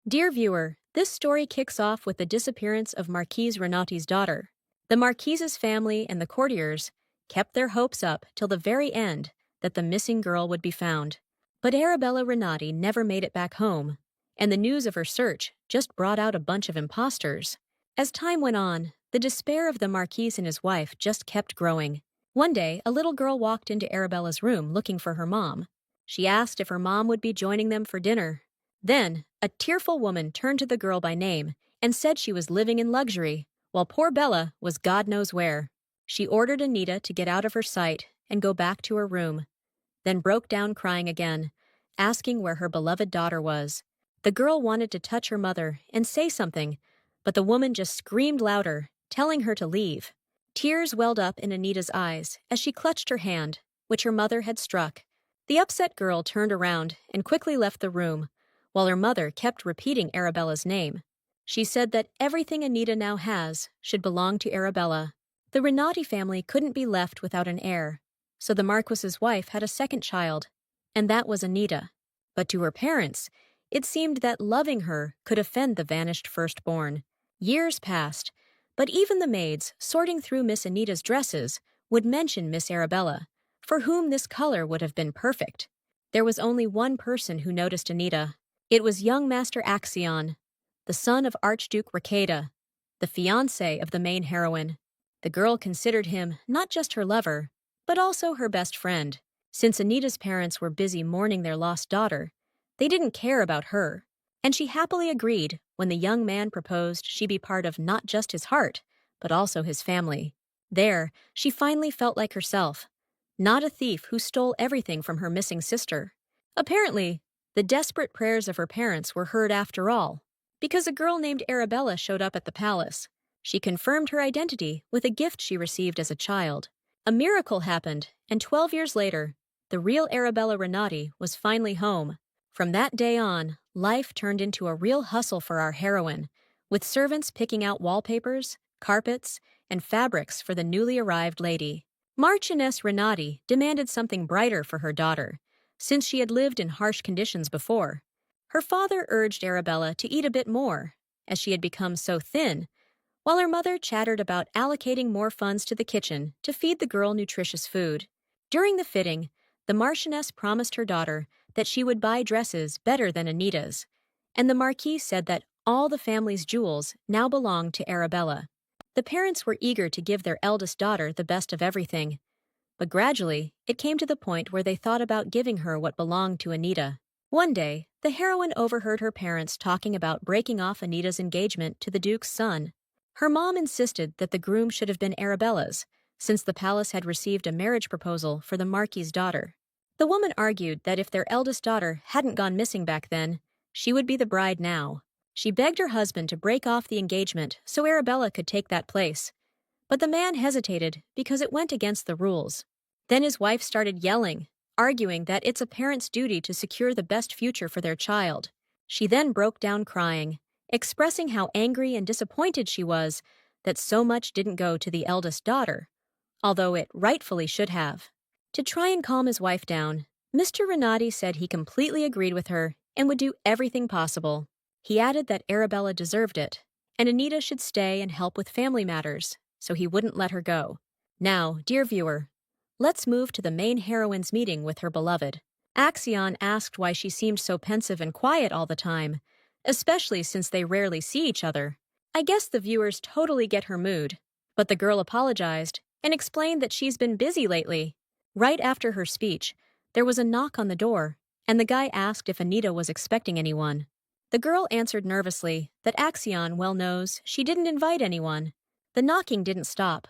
Dear viewer, this story kicks off with the disappearance of Marquise Renati's daughter. The Marquise's family and the courtiers kept their hopes up till the very end that the missing girl would be found. But Arabella Renati never made it back home, and the news of her search just brought out a bunch of imposters. As time went on, the despair of the Marquise and his wife just kept growing. One day, a little girl walked into Arabella's room looking for her mom. She asked if her mom would be joining them for dinner. Then, a tearful woman turned to the girl by name and said she was living in luxury, while poor Bella was God knows where. She ordered Anita to get out of her sight and go back to her room, then broke down crying again, asking where her beloved daughter was. The girl wanted to touch her mother and say something, but the woman just screamed louder, telling her to leave. Tears welled up in Anita's eyes as she clutched her hand, which her mother had struck. The upset girl turned around and quickly left the room, while her mother kept repeating Arabella's name. She said that everything Anita now has should belong to Arabella. The Renati family couldn't be left without an heir, so the Marquis's wife had a second child, and that was Anita. But to her parents, it seemed that loving her could offend the vanished firstborn. Years passed, but even the maids sorting through Miss Anita's dresses would mention Miss Arabella, for whom this color would have been perfect. There was only one person who noticed Anita. It was young Master Axion, the son of Archduke Rakeda, the fiancé of the main heroine. The girl considered him not just her lover, but also her best friend. Since Anita's parents were busy mourning their lost daughter, they didn't care about her, and she happily agreed when the young man proposed she be part of not just his heart, but also his family. There, she finally felt like herself, not a thief who stole everything from her missing sister. Apparently, the desperate prayers of her parents were heard after all, because a girl named Arabella showed up at the palace. She confirmed her identity with a gift she received as a child. A miracle happened, and 12 years later, the real Arabella Renati was finally home. From that day on, life turned into a real hustle for our heroine, with servants picking out wallpapers, carpets, and fabrics for the newly arrived lady. Marchioness Renati demanded something brighter for her daughter, since she had lived in harsh conditions before. Her father urged Arabella to eat a bit more, as she had become so thin, while her mother chattered about allocating more funds to the kitchen to feed the girl nutritious food. During the fitting, the Marchioness promised her daughter that she would buy dresses better than Anita's, and the Marquis said that all the family's jewels now belonged to Arabella. The parents were eager to give their eldest daughter the best of everything, but gradually, it came to the point where they thought about giving her what belonged to Anita. One day, the heroine overheard her parents talking about breaking off Anita's engagement to the Duke's son. Her mom insisted that the groom should have been Arabella's, since the palace had received a marriage proposal for the Marquis's daughter. The woman argued that if their eldest daughter hadn't gone missing back then, she would be the bride now. She begged her husband to break off the engagement so Arabella could take that place. But the man hesitated because it went against the rules. Then his wife started yelling, arguing that it's a parent's duty to secure the best future for their child. She then broke down crying, expressing how angry and disappointed she was that so much didn't go to the eldest daughter, although it rightfully should have. To try and calm his wife down, Mr. Renati said he completely agreed with her and would do everything possible. He added that Arabella deserved it, and Anita should stay and help with family matters, so he wouldn't let her go. Now, dear viewer, let's move to the main heroine's meeting with her beloved. Axion asked why she seemed so pensive and quiet all the time, especially since they rarely see each other. I guess the viewers totally get her mood, but the girl apologized and explained that she's been busy lately. Right after her speech, there was a knock on the door, and the guy asked if Anita was expecting anyone. The girl answered nervously that Axion well knows she didn't invite anyone. The knocking didn't stop.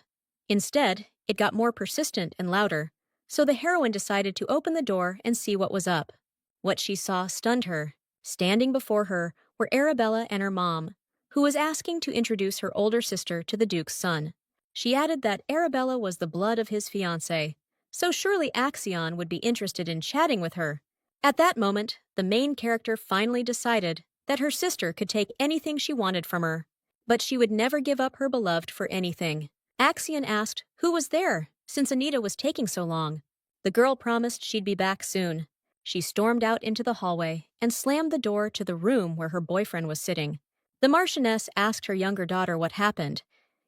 Instead, it got more persistent and louder, so the heroine decided to open the door and see what was up. What she saw stunned her. Standing before her were Arabella and her mom, who was asking to introduce her older sister to the Duke's son. She added that Arabella was the blood of his fiancé, so surely Axion would be interested in chatting with her. At that moment, the main character finally decided that her sister could take anything she wanted from her, but she would never give up her beloved for anything. Axion asked who was there, since Anita was taking so long. The girl promised she'd be back soon. She stormed out into the hallway and slammed the door to the room where her boyfriend was sitting. The Marchioness asked her younger daughter what happened,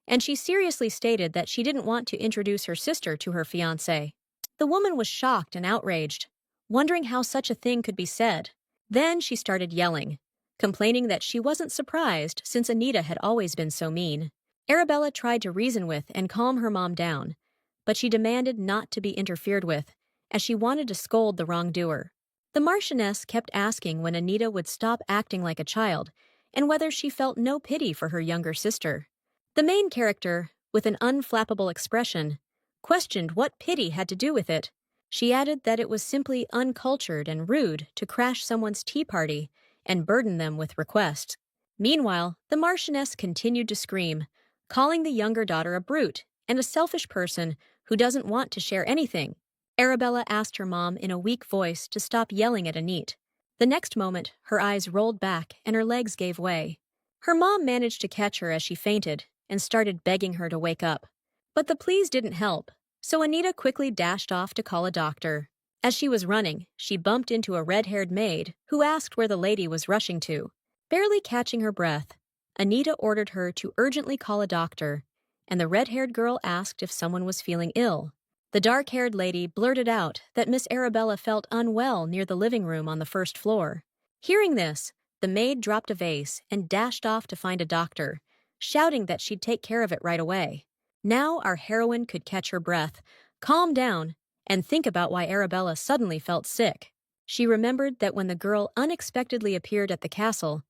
and she seriously stated that she didn't want to introduce her sister to her fiancé. The woman was shocked and outraged, wondering how such a thing could be said. Then she started yelling, complaining that she wasn't surprised since Anita had always been so mean. Arabella tried to reason with and calm her mom down, but she demanded not to be interfered with, as she wanted to scold the wrongdoer. The Marchioness kept asking when Anita would stop acting like a child and whether she felt no pity for her younger sister. The main character, with an unflappable expression, questioned what pity had to do with it. She added that it was simply uncultured and rude to crash someone's tea party and burden them with requests. Meanwhile, the Marchioness continued to scream, calling the younger daughter a brute and a selfish person who doesn't want to share anything. Arabella asked her mom in a weak voice to stop yelling at Anit. The next moment, her eyes rolled back and her legs gave way. Her mom managed to catch her as she fainted and started begging her to wake up. But the pleas didn't help, so Anita quickly dashed off to call a doctor. As she was running, she bumped into a red-haired maid who asked where the lady was rushing to. Barely catching her breath, Anita ordered her to urgently call a doctor, and the red-haired girl asked if someone was feeling ill. The dark-haired lady blurted out that Miss Arabella felt unwell near the living room on the first floor. Hearing this, the maid dropped a vase and dashed off to find a doctor, shouting that she'd take care of it right away. Now our heroine could catch her breath, calm down, and think about why Arabella suddenly felt sick. She remembered that when the girl unexpectedly appeared at the castle,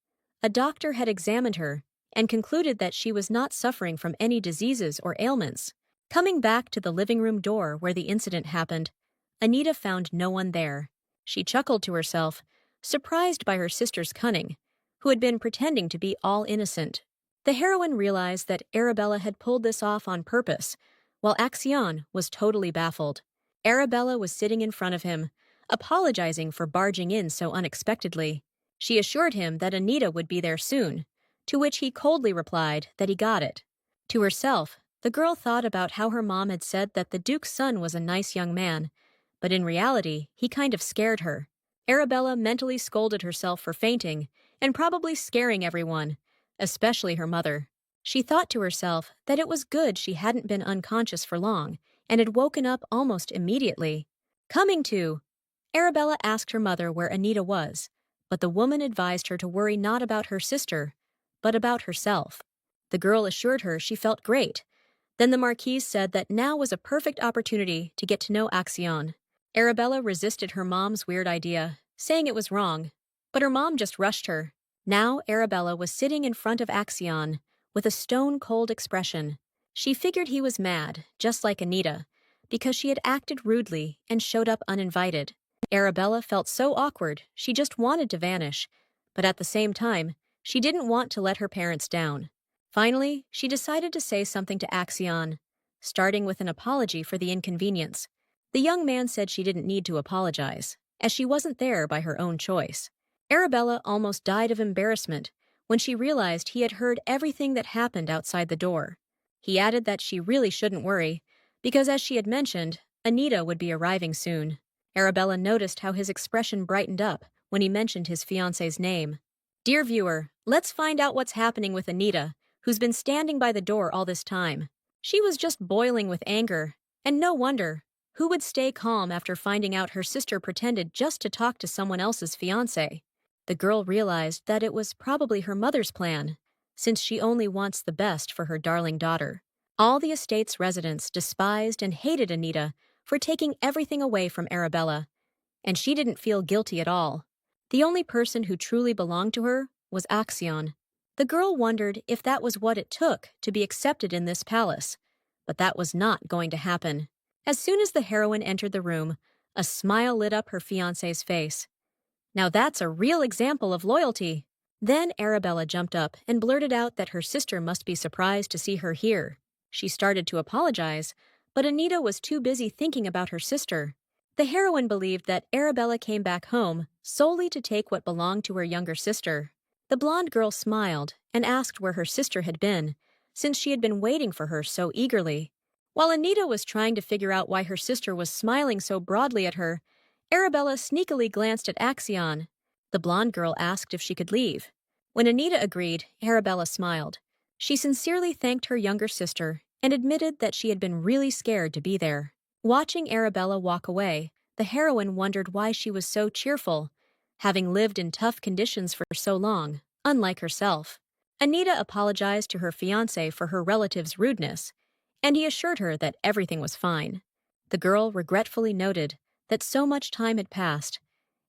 a doctor had examined her and concluded that she was not suffering from any diseases or ailments. Coming back to the living room door where the incident happened, Anita found no one there. She chuckled to herself, surprised by her sister's cunning, who had been pretending to be all innocent. The heroine realized that Arabella had pulled this off on purpose, while Action was totally baffled. Arabella was sitting in front of him, apologizing for barging in so unexpectedly. She assured him that Anita would be there soon, to which he coldly replied that he got it. To herself, the girl thought about how her mom had said that the Duke's son was a nice young man, but in reality, he kind of scared her. Arabella mentally scolded herself for fainting and probably scaring everyone, especially her mother. She thought to herself that it was good she hadn't been unconscious for long and had woken up almost immediately. Coming to, Arabella asked her mother where Anita was, but the woman advised her to worry not about her sister, but about herself. The girl assured her she felt great. Then the Marquise said that now was a perfect opportunity to get to know Action. Arabella resisted her mom's weird idea, saying it was wrong, but her mom just rushed her. Now Arabella was sitting in front of Action with a stone-cold expression. She figured he was mad, just like Anita, because she had acted rudely and showed up uninvited. Arabella felt so awkward she just wanted to vanish, but at the same time, she didn't want to let her parents down. Finally, she decided to say something to Action, starting with an apology for the inconvenience. The young man said she didn't need to apologize, as she wasn't there by her own choice. Arabella almost died of embarrassment when she realized he had heard everything that happened outside the door. He added that she really shouldn't worry, because as she had mentioned, Anita would be arriving soon. Arabella noticed how his expression brightened up when he mentioned his fiancé's name. Dear viewer, let's find out what's happening with Anita, who's been standing by the door all this time. She was just boiling with anger, and no wonder. Who would stay calm after finding out her sister pretended just to talk to someone else's fiancé? The girl realized that it was probably her mother's plan, since she only wants the best for her darling daughter. All the estate's residents despised and hated Anita for taking everything away from Arabella, and she didn't feel guilty at all. The only person who truly belonged to her was Action. The girl wondered if that was what it took to be accepted in this palace, but that was not going to happen. As soon as the heroine entered the room, a smile lit up her fiancé's face. Now that's a real example of loyalty. Then Arabella jumped up and blurted out that her sister must be surprised to see her here. She started to apologize, but Anita was too busy thinking about her sister. The heroine believed that Arabella came back home solely to take what belonged to her younger sister. The blonde girl smiled and asked where her sister had been, since she had been waiting for her so eagerly. While Anita was trying to figure out why her sister was smiling so broadly at her, Arabella sneakily glanced at Axion. The blonde girl asked if she could leave. When Anita agreed, Arabella smiled. She sincerely thanked her younger sister and admitted that she had been really scared to be there. Watching Arabella walk away, the heroine wondered why she was so cheerful, having lived in tough conditions for so long, unlike herself. Anita apologized to her fiancé for her relative's rudeness, and he assured her that everything was fine. The girl regretfully noted that so much time had passed,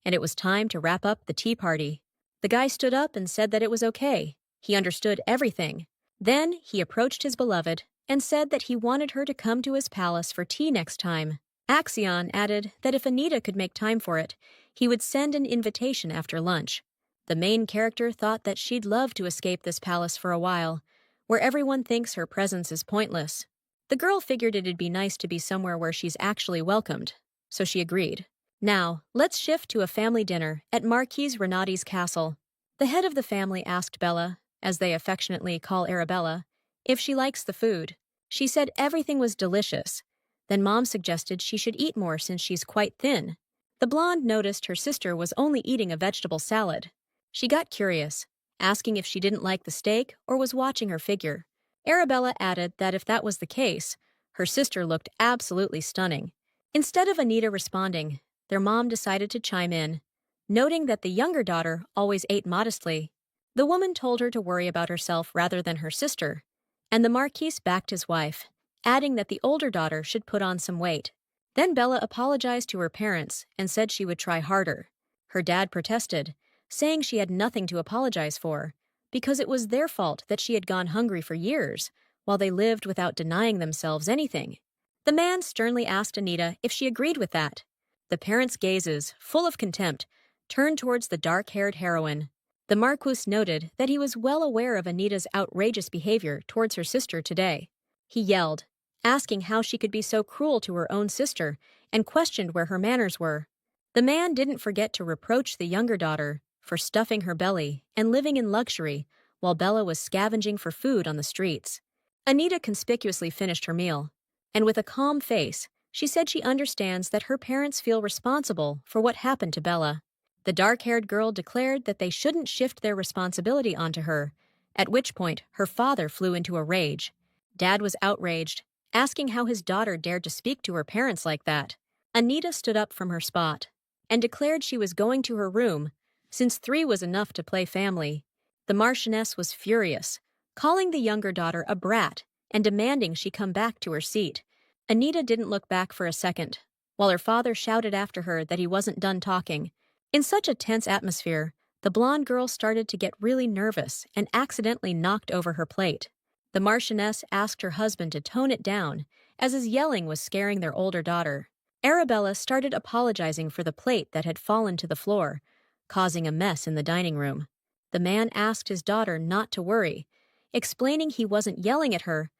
and it was time to wrap up the tea party. The guy stood up and said that it was okay. He understood everything. Then he approached his beloved and said that he wanted her to come to his palace for tea next time. Axion added that if Anita could make time for it, he would send an invitation after lunch. The main character thought that she'd love to escape this palace for a while, where everyone thinks her presence is pointless. The girl figured it'd be nice to be somewhere where she's actually welcomed, so she agreed. Now, let's shift to a family dinner at Marquise Renati's castle. The head of the family asked Bella, as they affectionately call Arabella, if she likes the food. She said everything was delicious. Then Mom suggested she should eat more since she's quite thin. The blonde noticed her sister was only eating a vegetable salad. She got curious, asking if she didn't like the steak or was watching her figure. Arabella added that if that was the case, her sister looked absolutely stunning. Instead of Anita responding, their mom decided to chime in, noting that the younger daughter always ate modestly. The woman told her to worry about herself rather than her sister, and the Marquise backed his wife, adding that the older daughter should put on some weight. Then Bella apologized to her parents and said she would try harder. Her dad protested, saying she had nothing to apologize for, because it was their fault that she had gone hungry for years, while they lived without denying themselves anything. The man sternly asked Anita if she agreed with that. The parents' gazes, full of contempt, turned towards the dark-haired heroine. The Marquis noted that he was well aware of Anita's outrageous behavior towards her sister today. He yelled, asking how she could be so cruel to her own sister, and questioned where her manners were. The man didn't forget to reproach the younger daughter for stuffing her belly and living in luxury while Bella was scavenging for food on the streets. Anita conspicuously finished her meal, and with a calm face, she said she understands that her parents feel responsible for what happened to Bella. The dark-haired girl declared that they shouldn't shift their responsibility onto her, at which point her father flew into a rage. Dad was outraged, asking how his daughter dared to speak to her parents like that. Anita stood up from her spot and declared she was going to her room, since 3 was enough to play family. The Marchioness was furious, calling the younger daughter a brat and demanding she come back to her seat. Anita didn't look back for a second, while her father shouted after her that he wasn't done talking. In such a tense atmosphere, the blonde girl started to get really nervous and accidentally knocked over her plate. The Marchioness asked her husband to tone it down, as his yelling was scaring their older daughter. Arabella started apologizing for the plate that had fallen to the floor, causing a mess in the dining room. The man asked his daughter not to worry, explaining he wasn't yelling at her,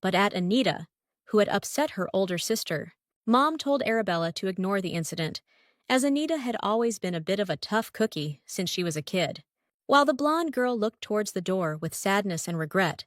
but at Anita, who had upset her older sister. Mom told Arabella to ignore the incident, as Anita had always been a bit of a tough cookie since she was a kid. While the blonde girl looked towards the door with sadness and regret,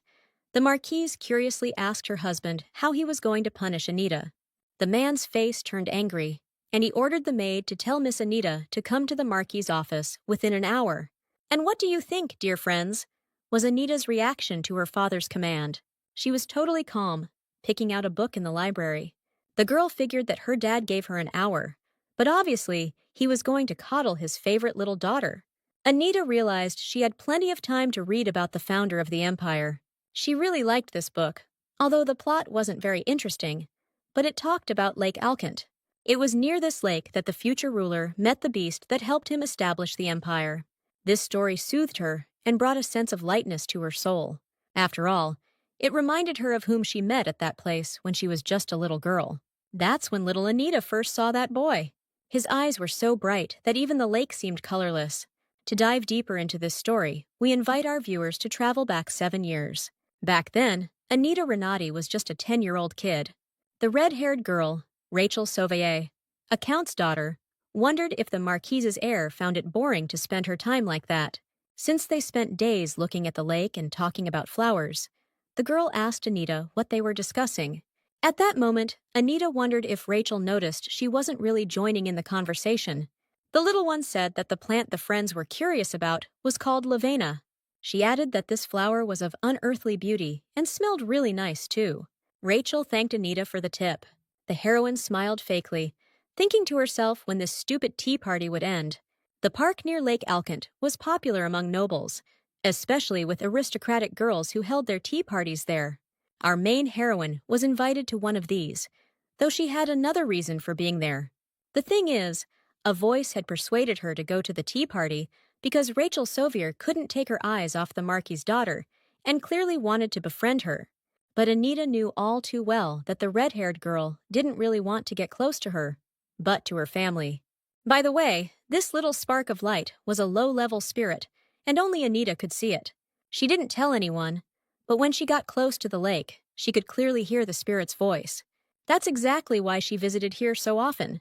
the Marquise curiously asked her husband how he was going to punish Anita. The man's face turned angry, and he ordered the maid to tell Miss Anita to come to the Marquis' office within an hour. And what do you think, dear friends, was Anita's reaction to her father's command? She was totally calm, picking out a book in the library. The girl figured that her dad gave her an hour, but obviously he was going to coddle his favorite little daughter. Anita realized she had plenty of time to read about the founder of the empire. She really liked this book, although the plot wasn't very interesting, but it talked about Lake Alkent. It was near this lake that the future ruler met the beast that helped him establish the empire. This story soothed her and brought a sense of lightness to her soul. After all, it reminded her of whom she met at that place when she was just a little girl. That's when little Anita first saw that boy. His eyes were so bright that even the lake seemed colorless. To dive deeper into this story, we invite our viewers to travel back 7 years. Back then, Anita Renati was just a 10-year-old kid. The red-haired girl, Rachel Sauveillet, a count's daughter, wondered if the Marquise's heir found it boring to spend her time like that. Since they spent days looking at the lake and talking about flowers, the girl asked Anita what they were discussing, At that moment, Anita wondered if Rachel noticed she wasn't really joining in the conversation. The little one said that the plant the friends were curious about was called lavena. She added that this flower was of unearthly beauty and smelled really nice too. Rachel thanked Anita for the tip. The heroine smiled fakely, thinking to herself when this stupid tea party would end. The park near Lake Alkent was popular among nobles, especially with aristocratic girls who held their tea parties there. Our main heroine was invited to one of these, though she had another reason for being there. The thing is, a voice had persuaded her to go to the tea party because Rachel Sauvier couldn't take her eyes off the Marquis's daughter and clearly wanted to befriend her. But Anita knew all too well that the red-haired girl didn't really want to get close to her, but to her family. By the way, this little spark of light was a low-level spirit, and only Anita could see it. She didn't tell anyone, but when she got close to the lake, she could clearly hear the spirit's voice. That's exactly why she visited here so often.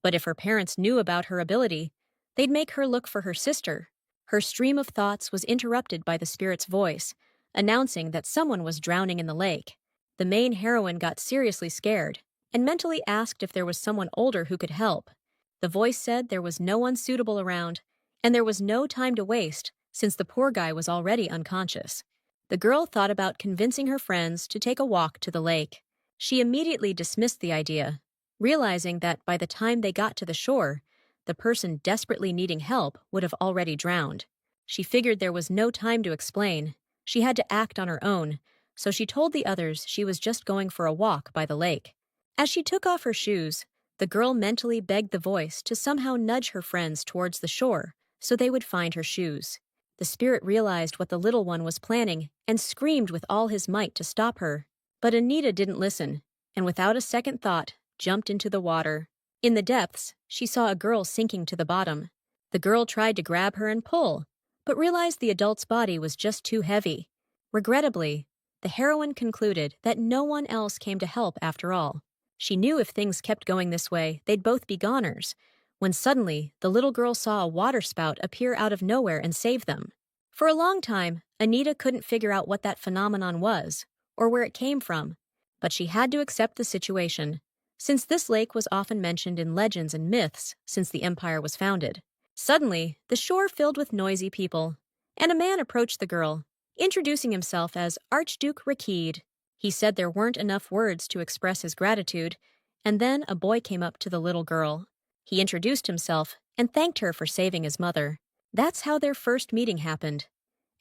But if her parents knew about her ability, they'd make her look for her sister. Her stream of thoughts was interrupted by the spirit's voice, announcing that someone was drowning in the lake. The main heroine got seriously scared and mentally asked if there was someone older who could help. The voice said there was no one suitable around, and there was no time to waste since the poor guy was already unconscious. The girl thought about convincing her friends to take a walk to the lake. She immediately dismissed the idea, realizing that by the time they got to the shore, the person desperately needing help would have already drowned. She figured there was no time to explain. She had to act on her own, so she told the others she was just going for a walk by the lake. As she took off her shoes, the girl mentally begged the voice to somehow nudge her friends towards the shore so they would find her shoes. The spirit realized what the little one was planning and screamed with all his might to stop her. But Anita didn't listen, and without a second thought, jumped into the water. In the depths, she saw a girl sinking to the bottom. The girl tried to grab her and pull, but realized the adult's body was just too heavy. Regrettably, the heroine concluded that no one else came to help after all. She knew if things kept going this way, they'd both be goners, when suddenly the little girl saw a water spout appear out of nowhere and save them. For a long time, Anita couldn't figure out what that phenomenon was, or where it came from, but she had to accept the situation, since this lake was often mentioned in legends and myths since the empire was founded. Suddenly, the shore filled with noisy people, and a man approached the girl, introducing himself as Archduke Rakid. He said there weren't enough words to express his gratitude, and then a boy came up to the little girl. He introduced himself and thanked her for saving his mother. That's how their first meeting happened.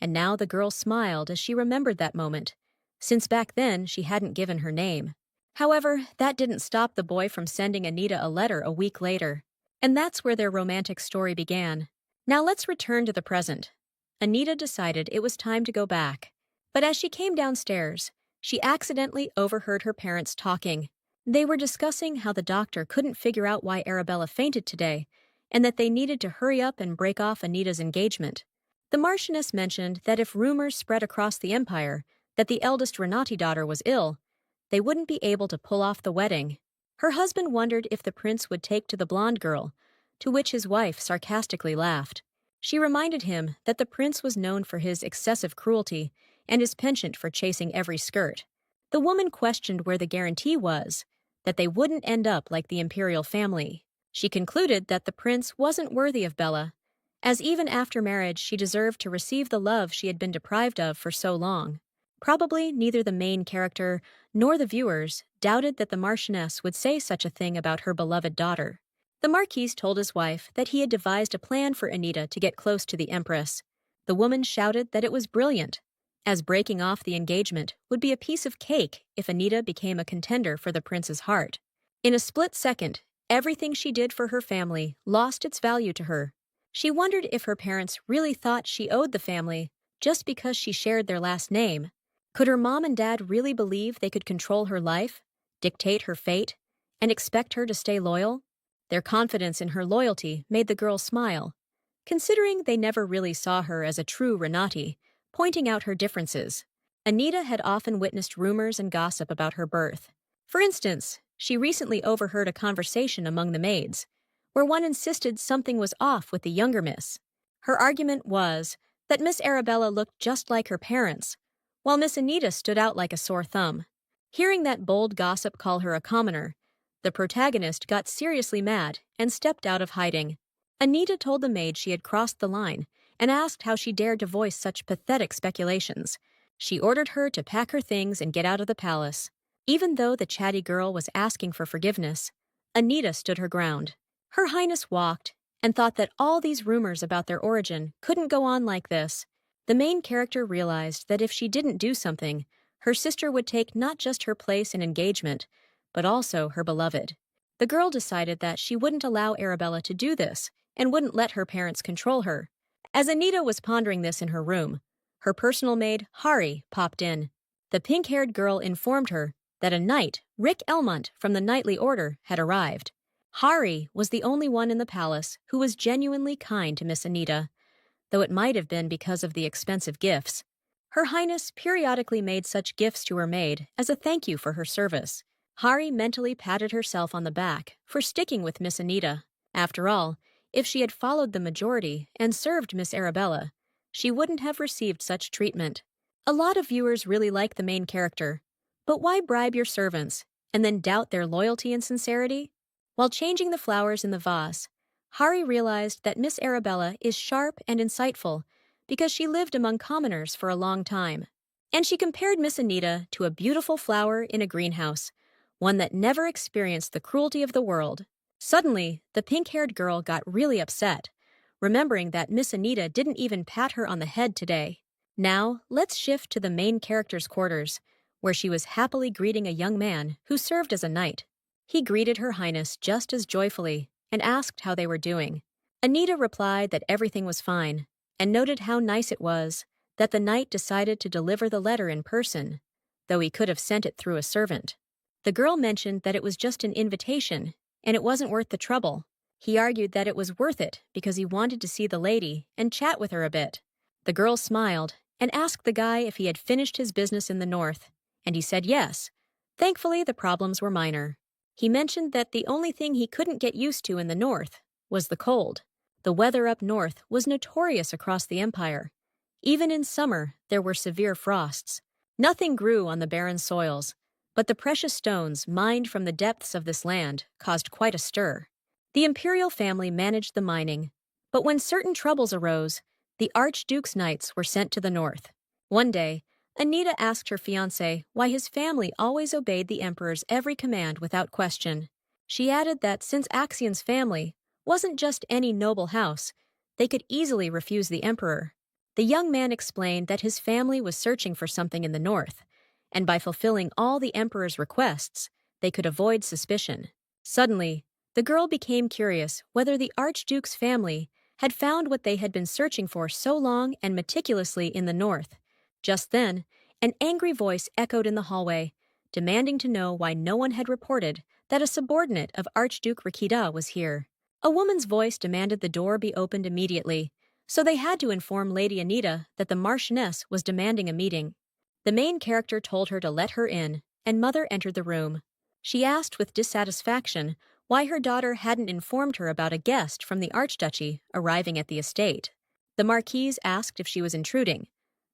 And now the girl smiled as she remembered that moment, since back then she hadn't given her name. However, that didn't stop the boy from sending Anita a letter a week later. And that's where their romantic story began. Now let's return to the present. Anita decided it was time to go back. But as she came downstairs, she accidentally overheard her parents talking. They were discussing how the doctor couldn't figure out why Arabella fainted today, and that they needed to hurry up and break off Anita's engagement. The Marchioness mentioned that if rumors spread across the empire that the eldest Renati daughter was ill, they wouldn't be able to pull off the wedding. Her husband wondered if the prince would take to the blonde girl, to which his wife sarcastically laughed. She reminded him that the prince was known for his excessive cruelty and his penchant for chasing every skirt. The woman questioned where the guarantee was that they wouldn't end up like the imperial family. She concluded that the prince wasn't worthy of Bella, as even after marriage she deserved to receive the love she had been deprived of for so long. Probably neither the main character nor the viewers doubted that the Marchioness would say such a thing about her beloved daughter. The Marquis told his wife that he had devised a plan for Anita to get close to the Empress. The woman shouted that it was brilliant, as breaking off the engagement would be a piece of cake if Anita became a contender for the prince's heart. In a split second, everything she did for her family lost its value to her. She wondered if her parents really thought she owed the family just because she shared their last name. Could her mom and dad really believe they could control her life, dictate her fate, and expect her to stay loyal? Their confidence in her loyalty made the girl smile, considering they never really saw her as a true Renati, pointing out her differences. Anita had often witnessed rumors and gossip about her birth. For instance, she recently overheard a conversation among the maids, where one insisted something was off with the younger miss. Her argument was that Miss Arabella looked just like her parents, while Miss Anita stood out like a sore thumb. Hearing that bold gossip call her a commoner, the protagonist got seriously mad and stepped out of hiding. Anita told the maid she had crossed the line and asked how she dared to voice such pathetic speculations. She ordered her to pack her things and get out of the palace. Even though the chatty girl was asking for forgiveness, Anita stood her ground. Her Highness walked and thought that all these rumors about their origin couldn't go on like this. The main character realized that if she didn't do something, her sister would take not just her place in engagement, but also her beloved. The girl decided that she wouldn't allow Arabella to do this and wouldn't let her parents control her. As Anita was pondering this in her room, her personal maid, Hari, popped in. The pink-haired girl informed her that a knight, Rick Elmont from the Knightly Order, had arrived. Hari was the only one in the palace who was genuinely kind to Miss Anita, though it might have been because of the expensive gifts. Her Highness periodically made such gifts to her maid as a thank you for her service. Hari mentally patted herself on the back for sticking with Miss Anita. After all, if she had followed the majority and served Miss Arabella, she wouldn't have received such treatment. A lot of viewers really like the main character, but why bribe your servants and then doubt their loyalty and sincerity? While changing the flowers in the vase, Hari realized that Miss Arabella is sharp and insightful because she lived among commoners for a long time. And she compared Miss Anita to a beautiful flower in a greenhouse, one that never experienced the cruelty of the world. Suddenly, the pink-haired girl got really upset, remembering that Miss Anita didn't even pat her on the head today. Now, let's shift to the main character's quarters, where she was happily greeting a young man who served as a knight. He greeted Her Highness just as joyfully and asked how they were doing. Anita replied that everything was fine, and noted how nice it was that the knight decided to deliver the letter in person, though he could have sent it through a servant. The girl mentioned that it was just an invitation, and it wasn't worth the trouble. He argued that it was worth it because he wanted to see the lady and chat with her a bit. The girl smiled and asked the guy if he had finished his business in the north, and he said yes. Thankfully, the problems were minor. He mentioned that the only thing he couldn't get used to in the north was the cold. The weather up north was notorious across the empire. Even in summer, there were severe frosts. Nothing grew on the barren soils, but the precious stones mined from the depths of this land caused quite a stir. The imperial family managed the mining, but when certain troubles arose, the Archduke's knights were sent to the north. One day, Anita asked her fiancé why his family always obeyed the emperor's every command without question. She added that since Axion's family wasn't just any noble house, they could easily refuse the emperor. The young man explained that his family was searching for something in the north, and by fulfilling all the emperor's requests, they could avoid suspicion. Suddenly, the girl became curious whether the Archduke's family had found what they had been searching for so long and meticulously in the north. Just then, an angry voice echoed in the hallway, demanding to know why no one had reported that a subordinate of Archduke Rikida was here. A woman's voice demanded the door be opened immediately, so they had to inform Lady Anita that the Marchioness was demanding a meeting. The main character told her to let her in, and Mother entered the room. She asked with dissatisfaction why her daughter hadn't informed her about a guest from the Archduchy arriving at the estate. The Marquise asked if she was intruding.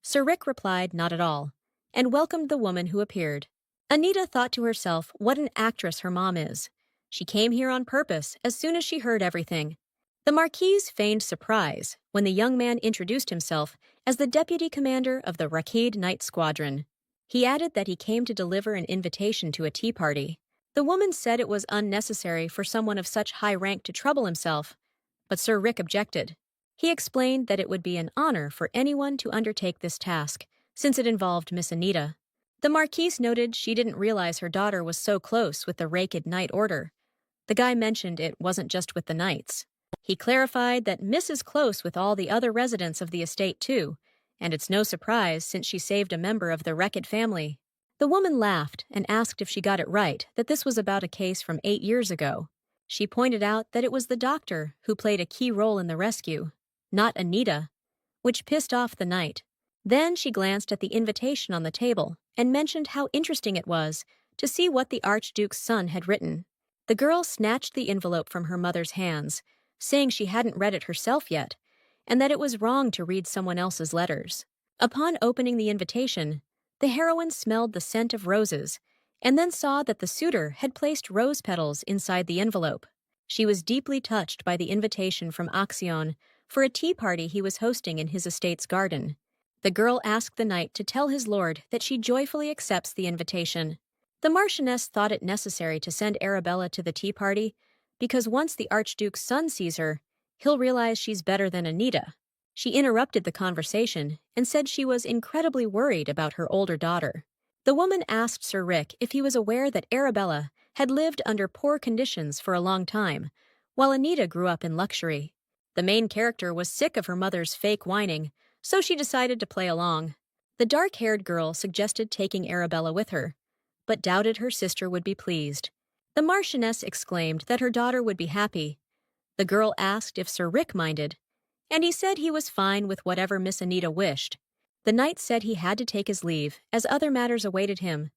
Sir Rick replied not at all, and welcomed the woman who appeared. Anita thought to herself what an actress her mom is. She came here on purpose as soon as she heard everything. The Marquise feigned surprise when the young man introduced himself as the deputy commander of the Rakid Knight Squadron. He added that he came to deliver an invitation to a tea party. The woman said it was unnecessary for someone of such high rank to trouble himself, but Sir Rick objected. He explained that it would be an honor for anyone to undertake this task, since it involved Miss Anita. The Marquise noted she didn't realize her daughter was so close with the Rakid Knight Order. The guy mentioned it wasn't just with the knights. He clarified that Miss is close with all the other residents of the estate too, and it's no surprise since she saved a member of the Recap family. The woman laughed and asked if she got it right that this was about a case from 8 years ago. She pointed out that it was the doctor who played a key role in the rescue, not Anita, which pissed off the knight. Then she glanced at the invitation on the table and mentioned how interesting it was to see what the Archduke's son had written. The girl snatched the envelope from her mother's hands, saying she hadn't read it herself yet, and that it was wrong to read someone else's letters. Upon opening the invitation, the heroine smelled the scent of roses and then saw that the suitor had placed rose petals inside the envelope. She was deeply touched by the invitation from Action for a tea party he was hosting in his estate's garden. The girl asked the knight to tell his lord that she joyfully accepts the invitation. The Marchioness thought it necessary to send Arabella to the tea party because once the Archduke's son sees her, he'll realize she's better than Anita. She interrupted the conversation and said she was incredibly worried about her older daughter. The woman asked Sir Rick if he was aware that Arabella had lived under poor conditions for a long time, while Anita grew up in luxury. The main character was sick of her mother's fake whining, so she decided to play along. The dark-haired girl suggested taking Arabella with her, but doubted her sister would be pleased. The Marchioness exclaimed that her daughter would be happy. The girl asked if Sir Rick minded, and he said he was fine with whatever Miss Anita wished. The knight said he had to take his leave, as other matters awaited him.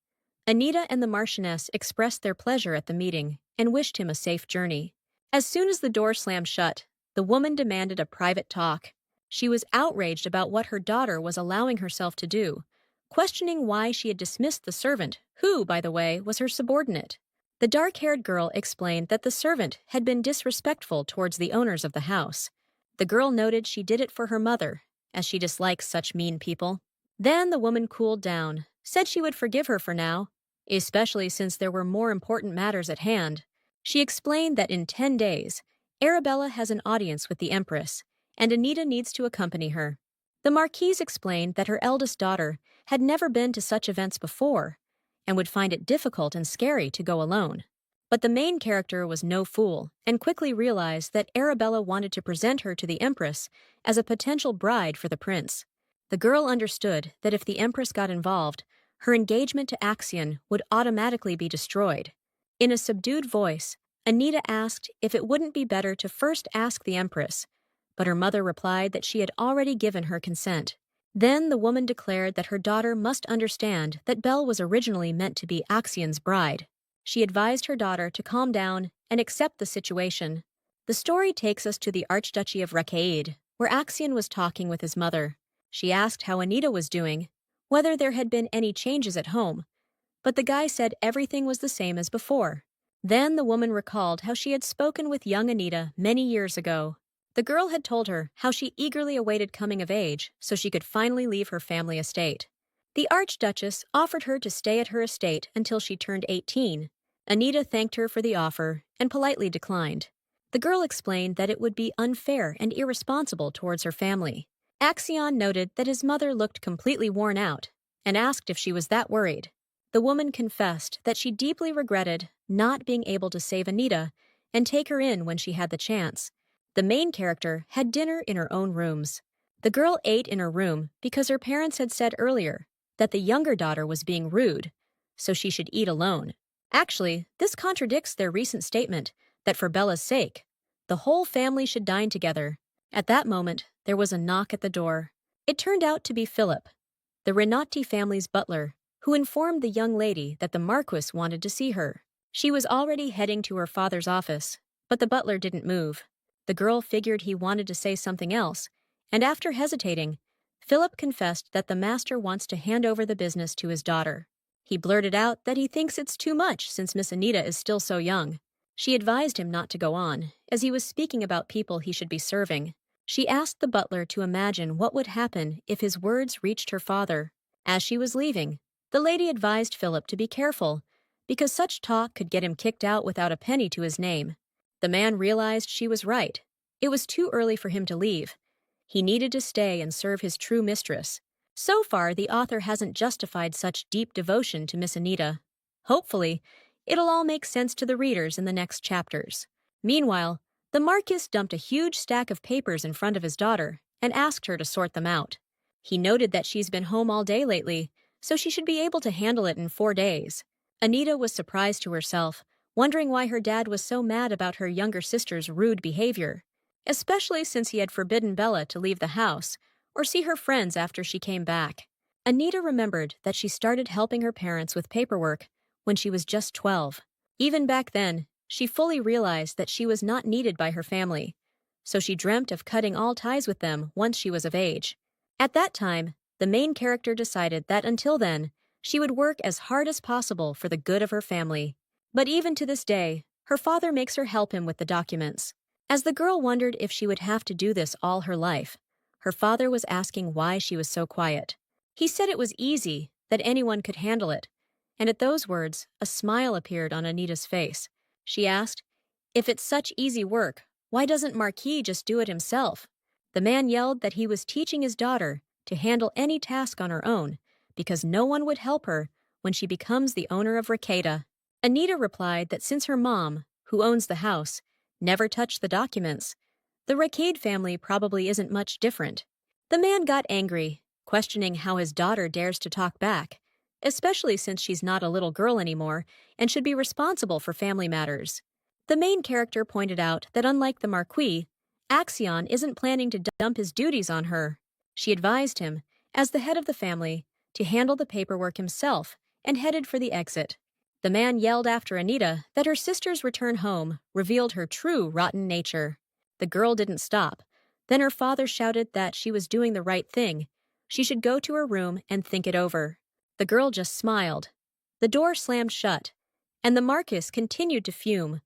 Anita and the Marchioness expressed their pleasure at the meeting and wished him a safe journey. As soon as the door slammed shut, the woman demanded a private talk. She was outraged about what her daughter was allowing herself to do, questioning why she had dismissed the servant, who, by the way, was her subordinate. The dark-haired girl explained that the servant had been disrespectful towards the owners of the house. The girl noted she did it for her mother, as she dislikes such mean people. Then the woman cooled down, said she would forgive her for now, especially since there were more important matters at hand. She explained that in 10 days, Arabella has an audience with the Empress, and Anita needs to accompany her. The Marquise explained that her eldest daughter had never been to such events before, and would find it difficult and scary to go alone. But the main character was no fool, and quickly realized that Arabella wanted to present her to the Empress as a potential bride for the prince. The girl understood that if the Empress got involved, her engagement to Action would automatically be destroyed. In a subdued voice, Anita asked if it wouldn't be better to first ask the Empress, but her mother replied that she had already given her consent. Then the woman declared that her daughter must understand that Belle was originally meant to be Action's bride. She advised her daughter to calm down and accept the situation. The story takes us to the Archduchy of Recap, where Action was talking with his mother. She asked how Anita was doing, whether there had been any changes at home, but the guy said everything was the same as before. Then the woman recalled how she had spoken with young Anita many years ago. The girl had told her how she eagerly awaited coming of age so she could finally leave her family estate. The Archduchess offered her to stay at her estate until she turned 18. Anita thanked her for the offer and politely declined. The girl explained that it would be unfair and irresponsible towards her family. Action noted that his mother looked completely worn out and asked if she was that worried. The woman confessed that she deeply regretted not being able to save Anita and take her in when she had the chance. The main character had dinner in her own rooms. The girl ate in her room because her parents had said earlier that the younger daughter was being rude, so she should eat alone. Actually, this contradicts their recent statement that for Bella's sake, the whole family should dine together. At that moment, there was a knock at the door. It turned out to be Philip, the Renati family's butler, who informed the young lady that the Marquis wanted to see her. She was already heading to her father's office, but the butler didn't move. The girl figured he wanted to say something else, and after hesitating, Philip confessed that the master wants to hand over the business to his daughter. He blurted out that he thinks it's too much since Miss Anita is still so young. She advised him not to go on, as he was speaking about people he should be serving. She asked the butler to imagine what would happen if his words reached her father. As she was leaving, the lady advised Philip to be careful, because such talk could get him kicked out without a penny to his name. The man realized she was right. It was too early for him to leave. He needed to stay and serve his true mistress. So far, the author hasn't justified such deep devotion to Miss Anita. Hopefully, it'll all make sense to the readers in the next chapters. Meanwhile, the Marquis dumped a huge stack of papers in front of his daughter and asked her to sort them out. He noted that she's been home all day lately, so she should be able to handle it in 4 days. Anita was surprised to herself, wondering why her dad was so mad about her younger sister's rude behavior, especially since he had forbidden Bella to leave the house or see her friends after she came back. Anita remembered that she started helping her parents with paperwork when she was just 12. Even back then, she fully realized that she was not needed by her family, so she dreamt of cutting all ties with them once she was of age. At that time, the main character decided that until then, She would work as hard as possible for the good of her family. But even to this day, her father makes her help him with the documents. As the girl wondered if she would have to do this all her life, her father was asking why she was so quiet. He said it was easy, that anyone could handle it. And at those words, a smile appeared on Anita's face. She asked, "If it's such easy work, why doesn't Marquis just do it himself?" The man yelled that he was teaching his daughter to handle any task on her own, because no one would help her when she becomes the owner of Recap. Anita replied that since her mom, who owns the house, never touched the documents, the Recap family probably isn't much different. The man got angry, questioning how his daughter dares to talk back, especially since she's not a little girl anymore and should be responsible for family matters. The main character pointed out that unlike the Marquis, Axion isn't planning to dump his duties on her. She advised him, as the head of the family, to handle the paperwork himself and headed for the exit. The man yelled after Anita that her sister's return home revealed her true rotten nature. The girl didn't stop. Then her father shouted that she was doing the right thing. She should go to her room and think it over. The girl just smiled. The door slammed shut, and the Marquis continued to fume,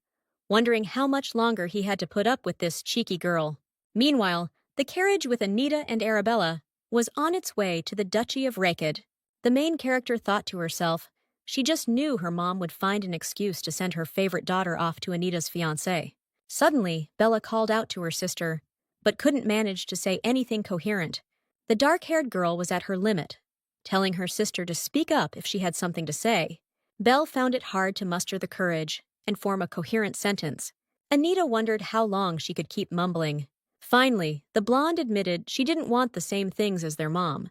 wondering how much longer he had to put up with this cheeky girl. Meanwhile, the carriage with Anita and Arabella was on its way to the Duchy of Recap. The main character thought to herself, she just knew her mom would find an excuse to send her favorite daughter off to Anita's fiancé. Suddenly, Bella called out to her sister, but couldn't manage to say anything coherent. The dark-haired girl was at her limit, telling her sister to speak up if she had something to say. Belle found it hard to muster the courage and form a coherent sentence. Anita wondered how long she could keep mumbling. Finally, the blonde admitted she didn't want the same things as their mom,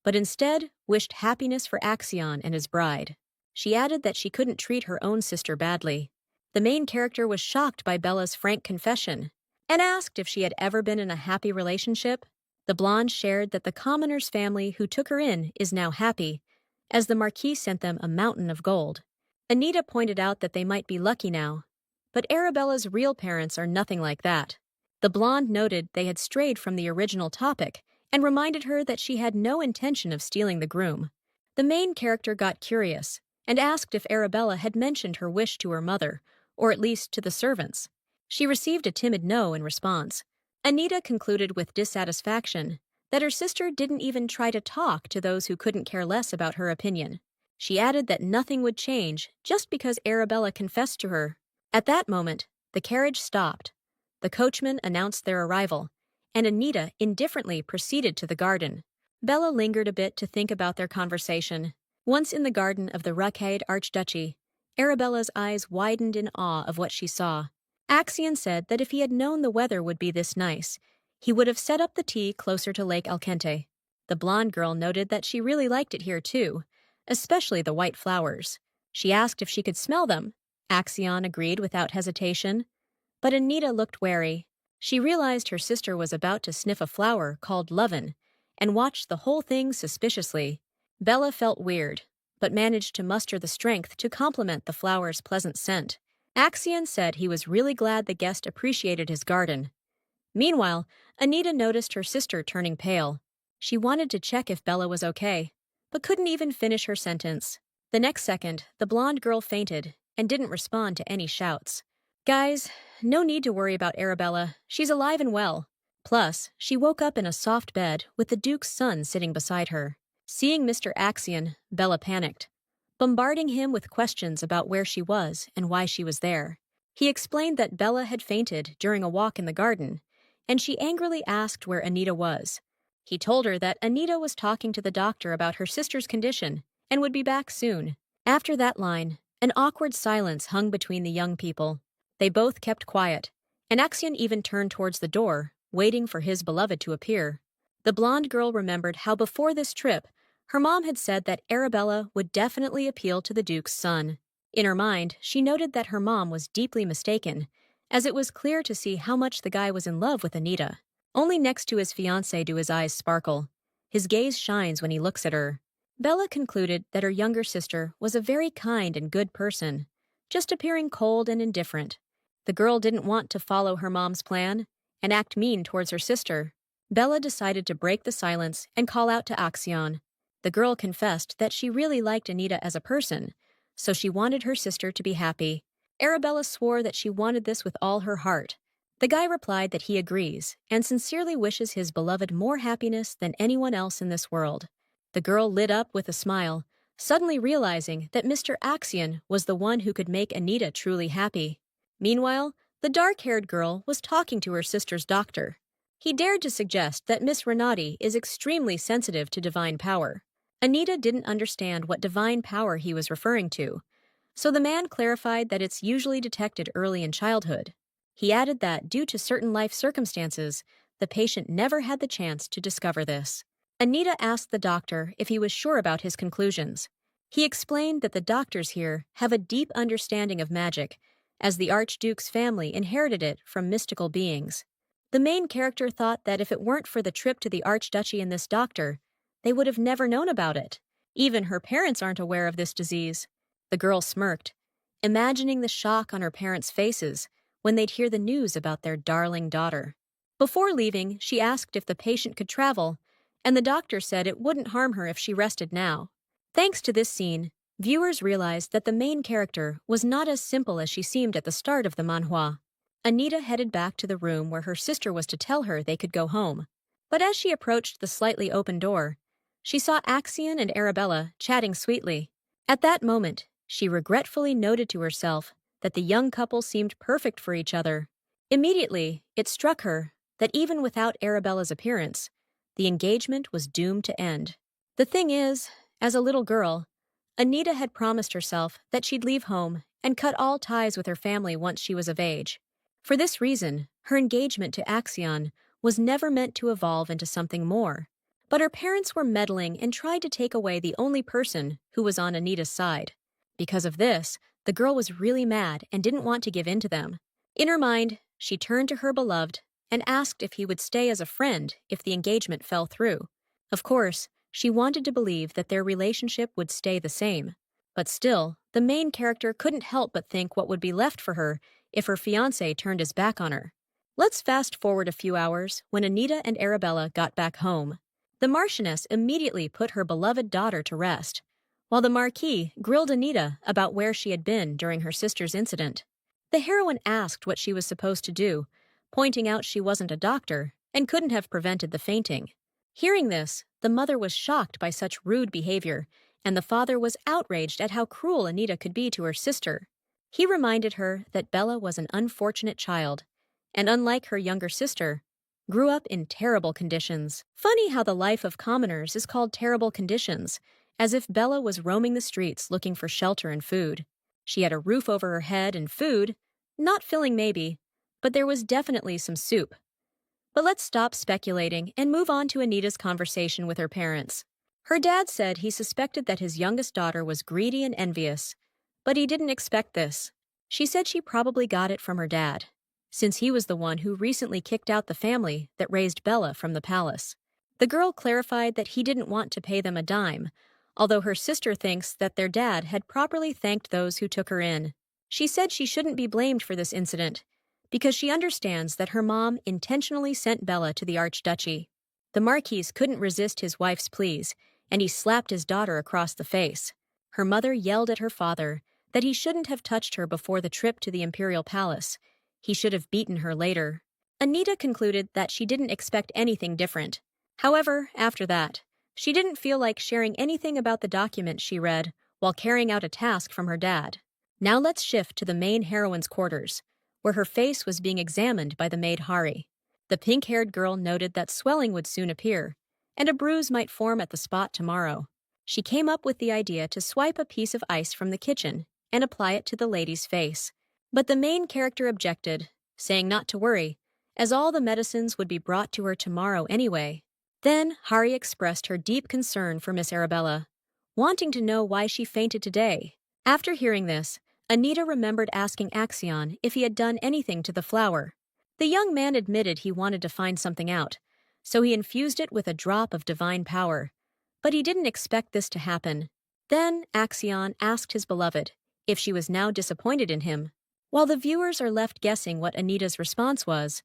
but instead wished happiness for Axion and his bride. She added that she couldn't treat her own sister badly. The main character was shocked by Bella's frank confession and asked if she had ever been in a happy relationship. The blonde shared that the commoner's family who took her in is now happy, as the Marquis sent them a mountain of gold. Anita pointed out that they might be lucky now, but Arabella's real parents are nothing like that. The blonde noted they had strayed from the original topic and reminded her that she had no intention of stealing the groom. The main character got curious and asked if Arabella had mentioned her wish to her mother, or at least to the servants. She received a timid no in response. Anita concluded with dissatisfaction that her sister didn't even try to talk to those who couldn't care less about her opinion. She added that nothing would change just because Arabella confessed to her. At that moment, the carriage stopped. The coachman announced their arrival, and Anita indifferently proceeded to the garden. Bella lingered a bit to think about their conversation. Once in the garden of the Recap Archduchy, Arabella's eyes widened in awe of what she saw. Axion said that if he had known the weather would be this nice, he would have set up the tea closer to Lake Alkente. The blonde girl noted that she really liked it here too, especially the white flowers. She asked if she could smell them. Axion agreed without hesitation. But Anita looked wary. She realized her sister was about to sniff a flower called lovin' and watched the whole thing suspiciously. Bella felt weird, but managed to muster the strength to compliment the flower's pleasant scent. Axion said he was really glad the guest appreciated his garden. Meanwhile, Anita noticed her sister turning pale. She wanted to check if Bella was okay, but couldn't even finish her sentence. The next second, the blonde girl fainted and didn't respond to any shouts. Guys, no need to worry about Arabella. She's alive and well. Plus, she woke up in a soft bed with the Duke's son sitting beside her. Seeing Mr. Axion, Bella panicked, bombarding him with questions about where she was and why she was there. He explained that Bella had fainted during a walk in the garden, and she angrily asked where Anita was. He told her that Anita was talking to the doctor about her sister's condition and would be back soon. After that line, an awkward silence hung between the young people. They both kept quiet, and Axion even turned towards the door, waiting for his beloved to appear. The blonde girl remembered how before this trip, her mom had said that Arabella would definitely appeal to the Duke's son. In her mind, she noted that her mom was deeply mistaken, as it was clear to see how much the guy was in love with Anita. Only next to his fiancée do his eyes sparkle. His gaze shines when he looks at her. Bella concluded that her younger sister was a very kind and good person, just appearing cold and indifferent. The girl didn't want to follow her mom's plan and act mean towards her sister. Bella decided to break the silence and call out to Axion. The girl confessed that she really liked Anita as a person, so she wanted her sister to be happy. Arabella swore that she wanted this with all her heart. The guy replied that he agrees and sincerely wishes his beloved more happiness than anyone else in this world. The girl lit up with a smile, suddenly realizing that Mr. Axion was the one who could make Anita truly happy. Meanwhile, the dark-haired girl was talking to her sister's doctor. He dared to suggest that Miss Renati is extremely sensitive to divine power. Anita didn't understand what divine power he was referring to, so the man clarified that it's usually detected early in childhood. He added that due to certain life circumstances, the patient never had the chance to discover this. Anita asked the doctor if he was sure about his conclusions. He explained that the doctors here have a deep understanding of magic, as the Archduke's family inherited it from mystical beings. The main character thought that if it weren't for the trip to the Archduchy and this doctor, they would have never known about it. Even her parents aren't aware of this disease. The girl smirked, imagining the shock on her parents' faces when they'd hear the news about their darling daughter. Before leaving, she asked if the patient could travel, and the doctor said it wouldn't harm her if she rested now. Thanks to this scene, viewers realized that the main character was not as simple as she seemed at the start of the manhwa. Anita headed back to the room where her sister was to tell her they could go home. But as she approached the slightly open door, she saw Axion and Arabella chatting sweetly. At that moment, she regretfully noted to herself that the young couple seemed perfect for each other. Immediately, it struck her that even without Arabella's appearance, the engagement was doomed to end. The thing is, as a little girl, Anita had promised herself that she'd leave home and cut all ties with her family once she was of age. For this reason, her engagement to Axion was never meant to evolve into something more. But her parents were meddling and tried to take away the only person who was on Anita's side. Because of this, the girl was really mad and didn't want to give in to them. In her mind, she turned to her beloved and asked if he would stay as a friend if the engagement fell through. Of course, she wanted to believe that their relationship would stay the same. But still, the main character couldn't help but think what would be left for her if her fiancé turned his back on her. Let's fast forward a few hours when Anita and Arabella got back home. The Marchioness immediately put her beloved daughter to rest, while the Marquis grilled Anita about where she had been during her sister's incident. The heroine asked what she was supposed to do, pointing out she wasn't a doctor and couldn't have prevented the fainting. Hearing this, the mother was shocked by such rude behavior, and the father was outraged at how cruel Anita could be to her sister. He reminded her that Bella was an unfortunate child, and unlike her younger sister, grew up in terrible conditions. Funny how the life of commoners is called terrible conditions, as if Bella was roaming the streets looking for shelter and food. She had a roof over her head and food, not filling maybe, but there was definitely some soup. But let's stop speculating and move on to Anita's conversation with her parents. Her dad said he suspected that his youngest daughter was greedy and envious, but he didn't expect this. She said she probably got it from her dad, since he was the one who recently kicked out the family that raised Bella from the palace. The girl clarified that he didn't want to pay them a dime, although her sister thinks that their dad had properly thanked those who took her in. She said she shouldn't be blamed for this incident, because she understands that her mom intentionally sent Bella to the Archduchy. The Marquis couldn't resist his wife's pleas, and he slapped his daughter across the face. Her mother yelled at her father that he shouldn't have touched her before the trip to the Imperial Palace. He should have beaten her later. Anita concluded that she didn't expect anything different. However, after that, she didn't feel like sharing anything about the document she read while carrying out a task from her dad. Now let's shift to the main heroine's quarters, where her face was being examined by the maid Hari. The pink-haired girl noted that swelling would soon appear, and a bruise might form at the spot tomorrow. She came up with the idea to swipe a piece of ice from the kitchen and apply it to the lady's face. But the main character objected, saying not to worry, as all the medicines would be brought to her tomorrow anyway. Then Hari expressed her deep concern for Miss Arabella, wanting to know why she fainted today. After hearing this, Anita remembered asking Axion if he had done anything to the flower. The young man admitted he wanted to find something out, so he infused it with a drop of divine power. But he didn't expect this to happen. Then Axion asked his beloved if she was now disappointed in him. While the viewers are left guessing what Anita's response was,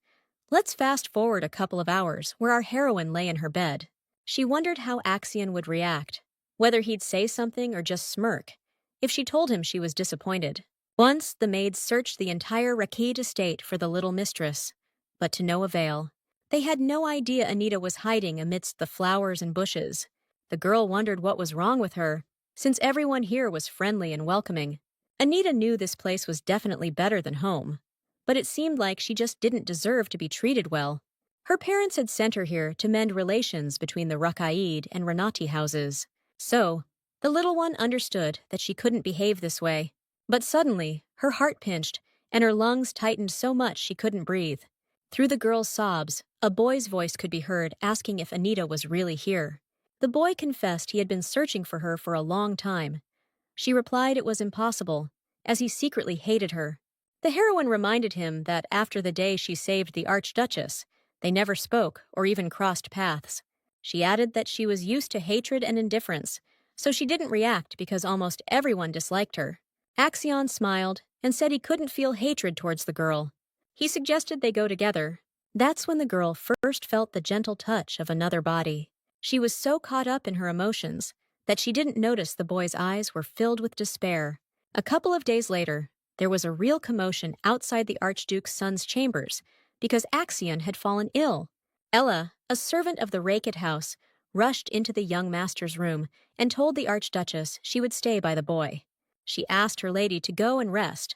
let's fast forward a couple of hours where our heroine lay in her bed. She wondered how Axion would react. whether he'd say something or just smirk, if she told him she was disappointed. Once, the maids searched the entire Rakid estate for the little mistress, but to no avail. They had no idea Anita was hiding amidst the flowers and bushes. The girl wondered what was wrong with her, since everyone here was friendly and welcoming. Anita knew this place was definitely better than home, but it seemed like she just didn't deserve to be treated well. Her parents had sent her here to mend relations between the Rakaid and Renati houses. So, the little one understood that she couldn't behave this way. But suddenly, her heart pinched, and her lungs tightened so much she couldn't breathe. Through the girl's sobs, a boy's voice could be heard asking if Anita was really here. The boy confessed he had been searching for her for a long time. She replied it was impossible, as he secretly hated her. The heroine reminded him that after the day she saved the Archduchess, they never spoke or even crossed paths. She added that she was used to hatred and indifference, so she didn't react because almost everyone disliked her. Axion smiled and said he couldn't feel hatred towards the girl. He suggested they go together. That's when the girl first felt the gentle touch of another body. She was so caught up in her emotions that she didn't notice the boy's eyes were filled with despair. A couple of days later, there was a real commotion outside the Archduke's son's chambers because Axion had fallen ill. Ella, a servant of the Recap house, rushed into the young master's room and told the Archduchess she would stay by the boy. She asked her lady to go and rest,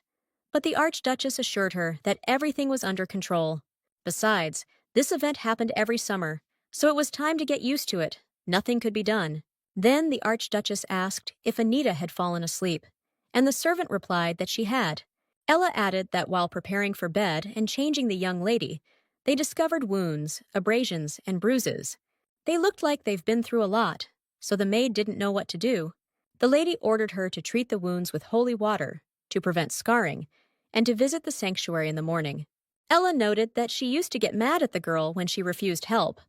but the Archduchess assured her that everything was under control. Besides, this event happened every summer, so it was time to get used to it. Nothing could be done. Then the Archduchess asked if Anita had fallen asleep, and the servant replied that she had. Ella added that while preparing for bed and changing the young lady, they discovered wounds, abrasions, and bruises. They looked like they've been through a lot, so the maid didn't know what to do. The lady ordered her to treat the wounds with holy water, to prevent scarring, and to visit the sanctuary in the morning. Ella noted that she used to get mad at the girl when she refused help,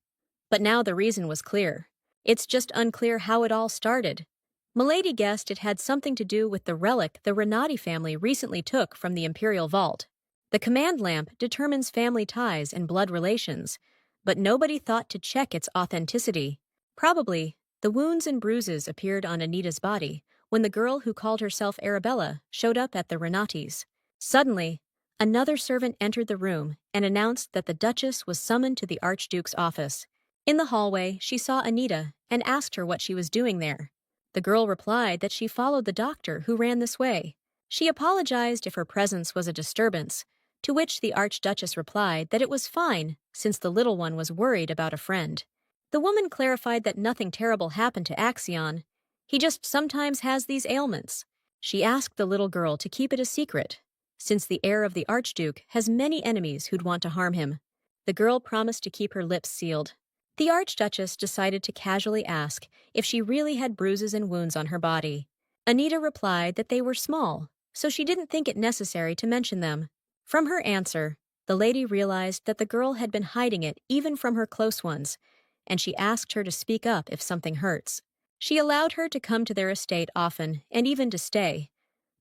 but now the reason was clear. It's just unclear how it all started. Milady guessed it had something to do with the relic the Renati family recently took from the Imperial Vault. The command lamp determines family ties and blood relations, but nobody thought to check its authenticity. Probably, the wounds and bruises appeared on Anita's body when the girl who called herself Arabella showed up at the Renatis. Suddenly, another servant entered the room and announced that the Duchess was summoned to the Archduke's office. In the hallway, she saw Anita and asked her what she was doing there. The girl replied that she followed the doctor who ran this way. She apologized if her presence was a disturbance, to which the Archduchess replied that it was fine since the little one was worried about a friend. The woman clarified that nothing terrible happened to Axion. He just sometimes has these ailments. She asked the little girl to keep it a secret, since the heir of the Archduke has many enemies who'd want to harm him. The girl promised to keep her lips sealed. The Archduchess decided to casually ask if she really had bruises and wounds on her body. Anita replied that they were small, so she didn't think it necessary to mention them. From her answer, the lady realized that the girl had been hiding it even from her close ones, and she asked her to speak up if something hurts. She allowed her to come to their estate often and even to stay,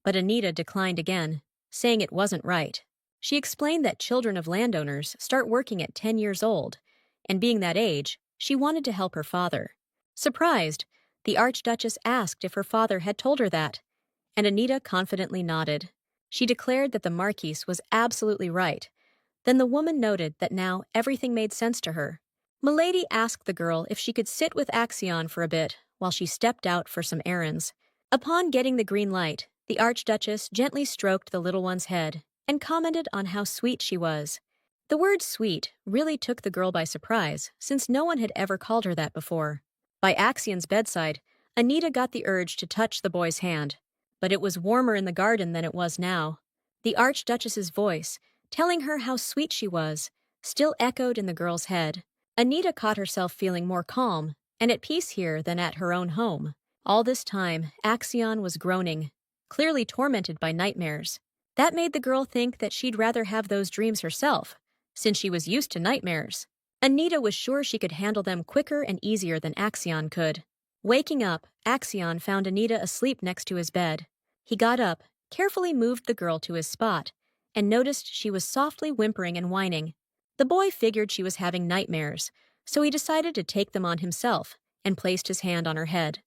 but Anita declined again, saying it wasn't right. She explained that children of landowners start working at 10 years old, and being that age, she wanted to help her father. Surprised, the Archduchess asked if her father had told her that, and Anita confidently nodded. She declared that the Marquise was absolutely right. Then the woman noted that now everything made sense to her. Milady asked the girl if she could sit with Axion for a bit while she stepped out for some errands. Upon getting the green light, the Archduchess gently stroked the little one's head and commented on how sweet she was. The word sweet really took the girl by surprise, since no one had ever called her that before. By Axion's bedside, Anita got the urge to touch the boy's hand, but it was warmer in the garden than it was now. The Archduchess's voice, telling her how sweet she was, still echoed in the girl's head. Anita caught herself feeling more calm and at peace here than at her own home. All this time, Axion was groaning, clearly tormented by nightmares. That made the girl think that she'd rather have those dreams herself, since she was used to nightmares. Anita was sure she could handle them quicker and easier than Axion could. Waking up, Axion found Anita asleep next to his bed. He got up, carefully moved the girl to his spot, and noticed she was softly whimpering and whining. The boy figured she was having nightmares, so he decided to take them on himself and placed his hand on her head.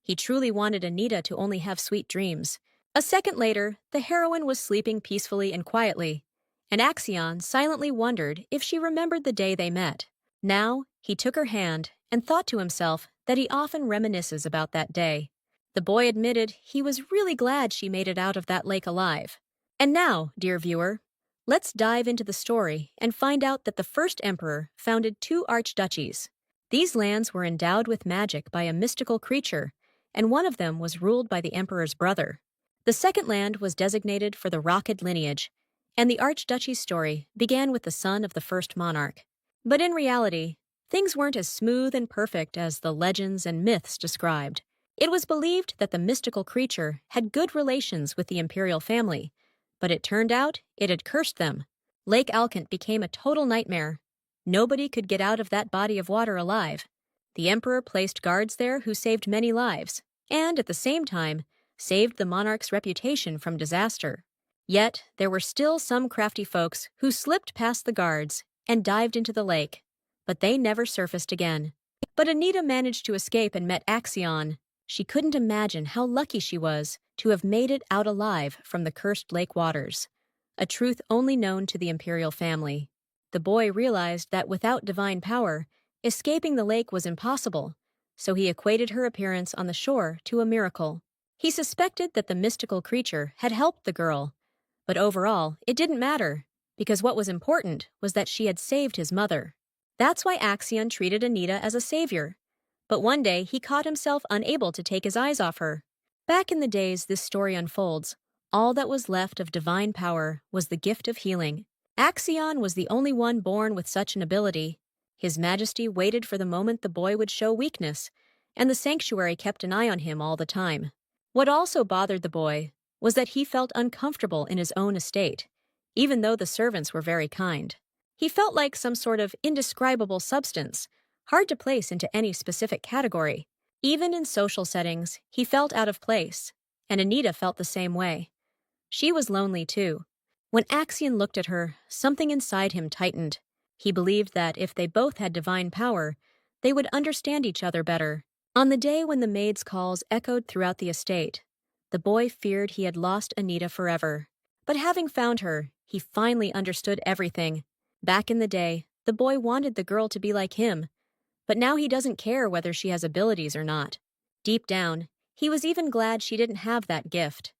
He truly wanted Anita to only have sweet dreams. A second later, the heroine was sleeping peacefully and quietly, and Axion silently wondered if she remembered the day they met. Now, he took her hand and thought to himself that he often reminisces about that day. The boy admitted he was really glad she made it out of that lake alive. And now, dear viewer, let's dive into the story and find out that the first emperor founded 2 archduchies. These lands were endowed with magic by a mystical creature, and one of them was ruled by the emperor's brother. The second land was designated for the Rocket lineage, and the archduchy's story began with the son of the first monarch. But in reality, things weren't as smooth and perfect as the legends and myths described. It was believed that the mystical creature had good relations with the imperial family, but it turned out it had cursed them. Lake Alkent became a total nightmare. Nobody could get out of that body of water alive. The emperor placed guards there who saved many lives, and at the same time, saved the monarch's reputation from disaster. Yet, there were still some crafty folks who slipped past the guards and dived into the lake, but they never surfaced again. But Anita managed to escape and met Axion. She couldn't imagine how lucky she was to have made it out alive from the cursed lake waters, a truth only known to the imperial family. The boy realized that without divine power, escaping the lake was impossible, so he equated her appearance on the shore to a miracle. He suspected that the mystical creature had helped the girl, but overall, it didn't matter, because what was important was that she had saved his mother. That's why Axion treated Anita as a savior. But one day, he caught himself unable to take his eyes off her. Back in the days this story unfolds, all that was left of divine power was the gift of healing. Axion was the only one born with such an ability. His Majesty waited for the moment the boy would show weakness, and the sanctuary kept an eye on him all the time. What also bothered the boy was that he felt uncomfortable in his own estate, even though the servants were very kind. He felt like some sort of indescribable substance, hard to place into any specific category. Even in social settings, he felt out of place, and Anita felt the same way. She was lonely too. When Axion looked at her, something inside him tightened. He believed that if they both had divine power, they would understand each other better. On the day when the maid's calls echoed throughout the estate, the boy feared he had lost Anita forever. But having found her, he finally understood everything. Back in the day, the boy wanted the girl to be like him, but now he doesn't care whether she has abilities or not. Deep down, he was even glad she didn't have that gift.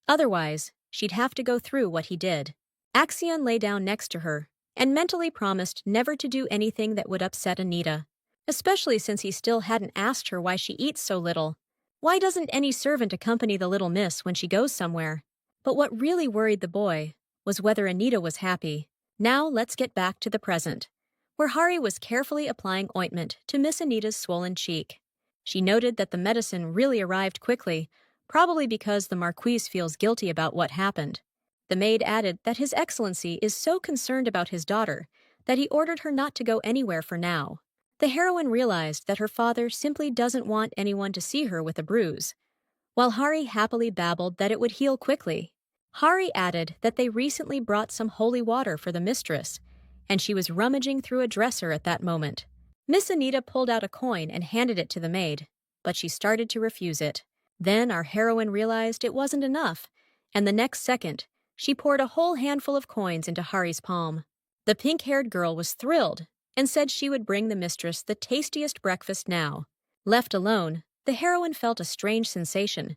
Otherwise, she'd have to go through what he did. Axion lay down next to her and mentally promised never to do anything that would upset Anita, especially since he still hadn't asked her why she eats so little. Why doesn't any servant accompany the little miss when she goes somewhere? But what really worried the boy was whether Anita was happy. Now let's get back to the present, where Hari was carefully applying ointment to Miss Anita's swollen cheek. She noted that the medicine really arrived quickly, probably because the Marquise feels guilty about what happened. The maid added that His Excellency is so concerned about his daughter that he ordered her not to go anywhere for now. The heroine realized that her father simply doesn't want anyone to see her with a bruise, while Hari happily babbled that it would heal quickly. Hari added that they recently brought some holy water for the mistress, and she was rummaging through a dresser at that moment. Miss Anita pulled out a coin and handed it to the maid, but she started to refuse it. Then our heroine realized it wasn't enough, and the next second, she poured a whole handful of coins into Hari's palm. The pink-haired girl was thrilled and said she would bring the mistress the tastiest breakfast now. Left alone, the heroine felt a strange sensation,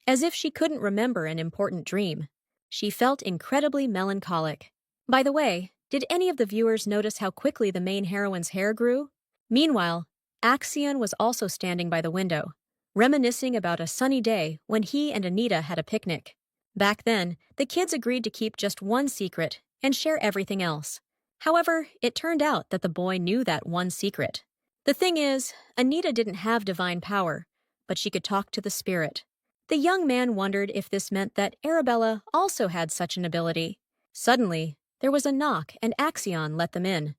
as if she couldn't remember an important dream. She felt incredibly melancholic. By the way, did any of the viewers notice how quickly the main heroine's hair grew? Meanwhile, Axion was also standing by the window, reminiscing about a sunny day when he and Anita had a picnic. Back then, the kids agreed to keep just one secret and share everything else. However, it turned out that the boy knew that one secret. The thing is, Anita didn't have divine power, but she could talk to the spirit. The young man wondered if this meant that Arabella also had such an ability. Suddenly, there was a knock and Axion let them in.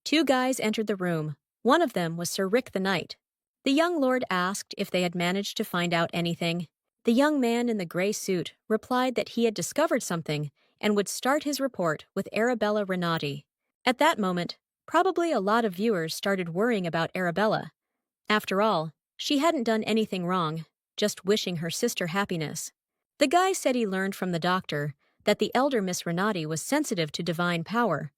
2 guys entered the room. One of them was Sir Rick the Knight. The young lord asked if they had managed to find out anything. The young man in the gray suit replied that he had discovered something and would start his report with Arabella Renati. At that moment, probably a lot of viewers started worrying about Arabella. After all, she hadn't done anything wrong, just wishing her sister happiness. The guy said he learned from the doctor that the elder Miss Renati was sensitive to divine power,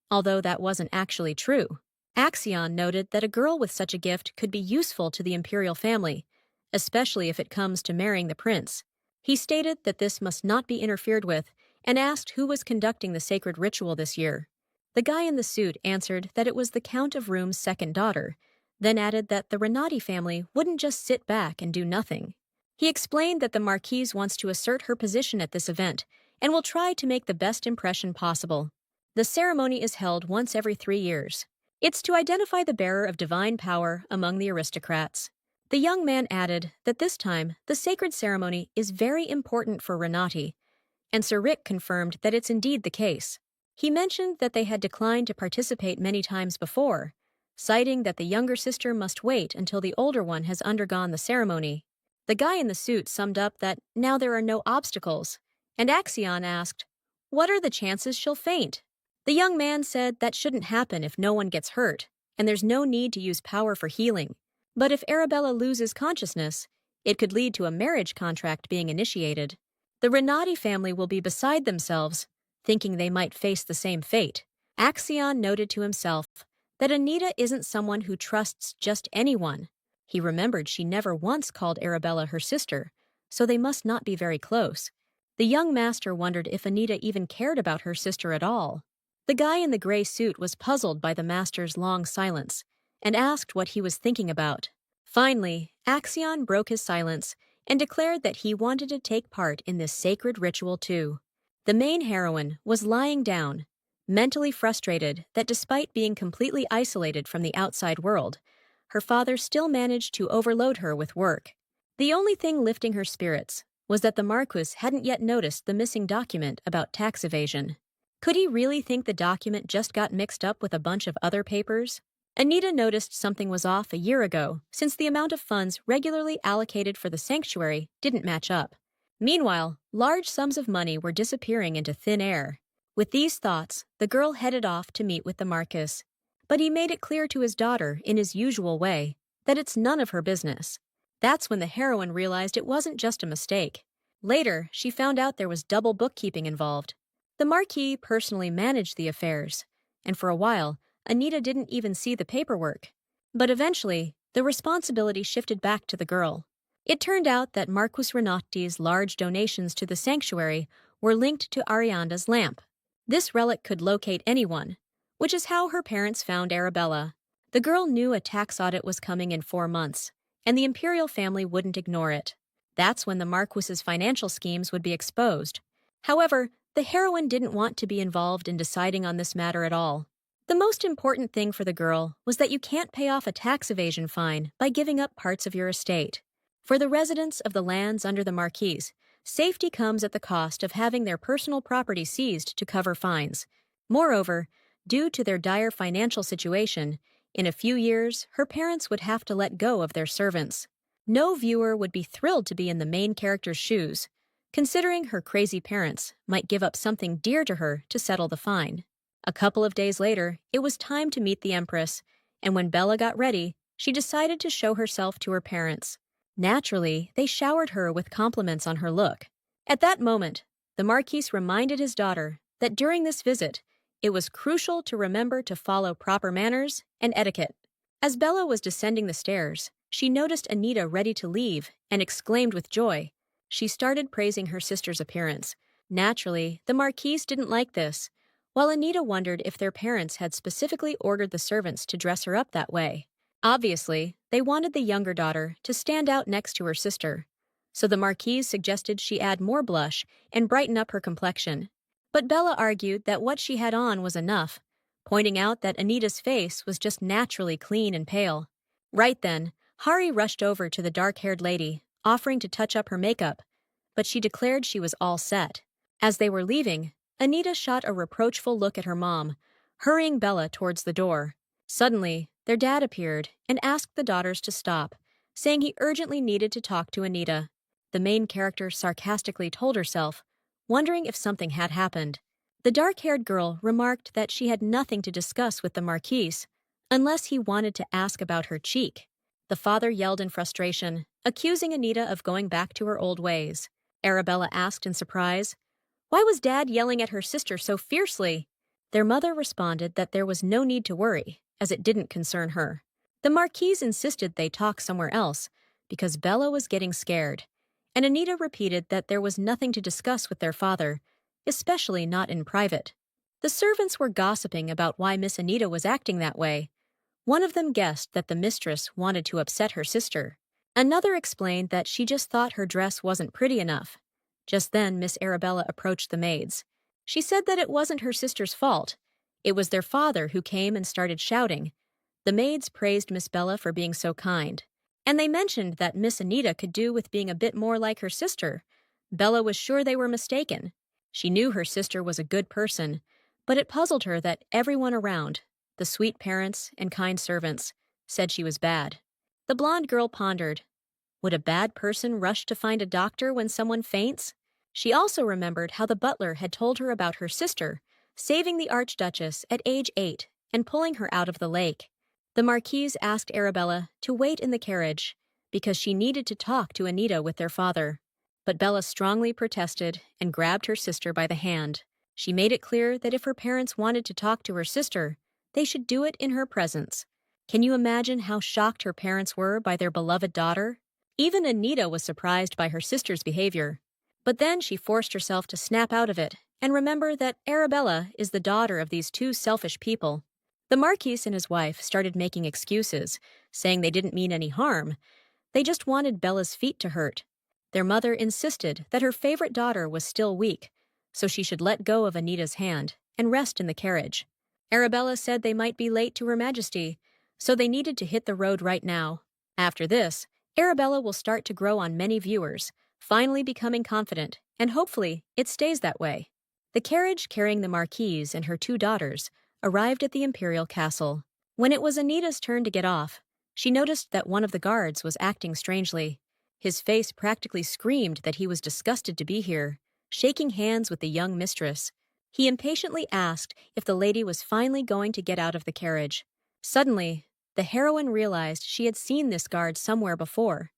although that wasn't actually true. Axion noted that a girl with such a gift could be useful to the imperial family, especially if it comes to marrying the prince. He stated that this must not be interfered with and asked who was conducting the sacred ritual this year. The guy in the suit answered that it was the Count of Room's second daughter, then added that the Renati family wouldn't just sit back and do nothing. He explained that the Marquise wants to assert her position at this event and will try to make the best impression possible. The ceremony is held once every 3 years. It's to identify the bearer of divine power among the aristocrats. The young man added that this time the sacred ceremony is very important for Renati, and Sir Rick confirmed that it's indeed the case. He mentioned that they had declined to participate many times before, citing that the younger sister must wait until the older one has undergone the ceremony. The guy in the suit summed up that now there are no obstacles, and Axion asked, "What are the chances she'll faint?" The young man said that shouldn't happen if no one gets hurt, and there's no need to use power for healing. But if Arabella loses consciousness, it could lead to a marriage contract being initiated. The Renati family will be beside themselves, thinking they might face the same fate. Axion noted to himself that Anita isn't someone who trusts just anyone. He remembered she never once called Arabella her sister, so they must not be very close. The young master wondered if Anita even cared about her sister at all. The guy in the gray suit was puzzled by the master's long silence and asked what he was thinking about. Finally, Axion broke his silence and declared that he wanted to take part in this sacred ritual too. The main heroine was lying down, mentally frustrated that despite being completely isolated from the outside world, her father still managed to overload her with work. The only thing lifting her spirits was that the Marquis hadn't yet noticed the missing document about tax evasion. Could he really think the document just got mixed up with a bunch of other papers? Anita noticed something was off a year ago, since the amount of funds regularly allocated for the sanctuary didn't match up. Meanwhile, large sums of money were disappearing into thin air. With these thoughts, the girl headed off to meet with the Marquis. But he made it clear to his daughter, in his usual way, that it's none of her business. That's when the heroine realized it wasn't just a mistake. Later, she found out there was double bookkeeping involved. The Marquis personally managed the affairs, and for a while, Anita didn't even see the paperwork. But eventually, the responsibility shifted back to the girl. It turned out that Marquis Renati's large donations to the sanctuary were linked to Arianda's lamp. This relic could locate anyone, which is how her parents found Arabella. The girl knew a tax audit was coming in 4 months, and the imperial family wouldn't ignore it. That's when the Marquis's financial schemes would be exposed. However, the heroine didn't want to be involved in deciding on this matter at all. The most important thing for the girl was that you can't pay off a tax evasion fine by giving up parts of your estate. For the residents of the lands under the Marquise, safety comes at the cost of having their personal property seized to cover fines. Moreover, due to their dire financial situation, in a few years, her parents would have to let go of their servants. No viewer would be thrilled to be in the main character's shoes, considering her crazy parents might give up something dear to her to settle the fine. A couple of days later, it was time to meet the Empress, and when Bella got ready, she decided to show herself to her parents. Naturally, they showered her with compliments on her look. At that moment, the Marquis reminded his daughter that during this visit, it was crucial to remember to follow proper manners and etiquette. As Bella was descending the stairs, she noticed Anita ready to leave and exclaimed with joy. She started praising her sister's appearance. Naturally, the Marquise didn't like this, while Anita wondered if their parents had specifically ordered the servants to dress her up that way. Obviously, they wanted the younger daughter to stand out next to her sister, so the Marquise suggested she add more blush and brighten up her complexion. But Bella argued that what she had on was enough, pointing out that Anita's face was just naturally clean and pale. Right then, Hari rushed over to the dark-haired lady, offering to touch up her makeup, but she declared she was all set. As they were leaving, Anita shot a reproachful look at her mom, hurrying Bella towards the door. Suddenly, their dad appeared and asked the daughters to stop, saying he urgently needed to talk to Anita. The main character sarcastically told herself, wondering if something had happened. The dark-haired girl remarked that she had nothing to discuss with the Marquise, unless he wanted to ask about her cheek. The father yelled in frustration, accusing Anita of going back to her old ways. Arabella asked in surprise, "Why was Dad yelling at her sister so fiercely?" Their mother responded that there was no need to worry, as it didn't concern her. The Marquise insisted they talk somewhere else, because Bella was getting scared, and Anita repeated that there was nothing to discuss with their father, especially not in private. The servants were gossiping about why Miss Anita was acting that way. One of them guessed that the mistress wanted to upset her sister. Another explained that she just thought her dress wasn't pretty enough. Just then, Miss Arabella approached the maids. She said that it wasn't her sister's fault. It was their father who came and started shouting. The maids praised Miss Bella for being so kind, and they mentioned that Miss Anita could do with being a bit more like her sister. Bella was sure they were mistaken. She knew her sister was a good person, but it puzzled her that everyone around, the sweet parents and kind servants, said she was bad. The blonde girl pondered. Would a bad person rush to find a doctor when someone faints? She also remembered how the butler had told her about her sister, saving the Archduchess at age 8 and pulling her out of the lake. The Marquise asked Arabella to wait in the carriage because she needed to talk to Anita with their father. But Bella strongly protested and grabbed her sister by the hand. She made it clear that if her parents wanted to talk to her sister, they should do it in her presence. Can you imagine how shocked her parents were by their beloved daughter? Even Anita was surprised by her sister's behavior. But then she forced herself to snap out of it and remember that Arabella is the daughter of these two selfish people. The Marquis and his wife started making excuses, saying they didn't mean any harm. They just wanted Bella's feet to hurt. Their mother insisted that her favorite daughter was still weak, so she should let go of Anita's hand and rest in the carriage. Arabella said they might be late to Her Majesty, so they needed to hit the road right now. After this, Arabella will start to grow on many viewers, finally becoming confident, and hopefully it stays that way. The carriage carrying the Marquise and her two daughters arrived at the imperial castle. When it was Anita's turn to get off, she noticed that one of the guards was acting strangely. His face practically screamed that he was disgusted to be here, shaking hands with the young mistress. He impatiently asked if the lady was finally going to get out of the carriage. Suddenly, the heroine realized she had seen this guard somewhere before,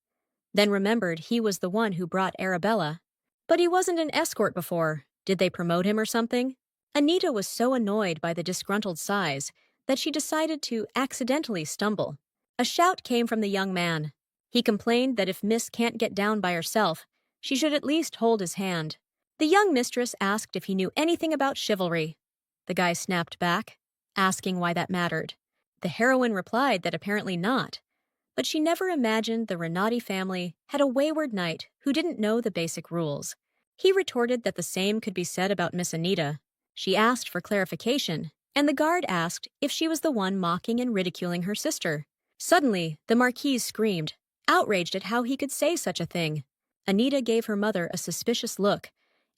then remembered he was the one who brought Arabella. But he wasn't an escort before. Did they promote him or something? Anita was so annoyed by the disgruntled sighs that she decided to accidentally stumble. A shout came from the young man. He complained that if Miss can't get down by herself, she should at least hold his hand. The young mistress asked if he knew anything about chivalry. The guy snapped back, asking why that mattered. The heroine replied that apparently not, but she never imagined the Renati family had a wayward knight who didn't know the basic rules. He retorted that the same could be said about Miss Anita. She asked for clarification, and the guard asked if she was the one mocking and ridiculing her sister. Suddenly, the Marquise screamed, outraged at how he could say such a thing. Anita gave her mother a suspicious look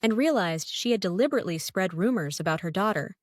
and realized she had deliberately spread rumors about her daughter,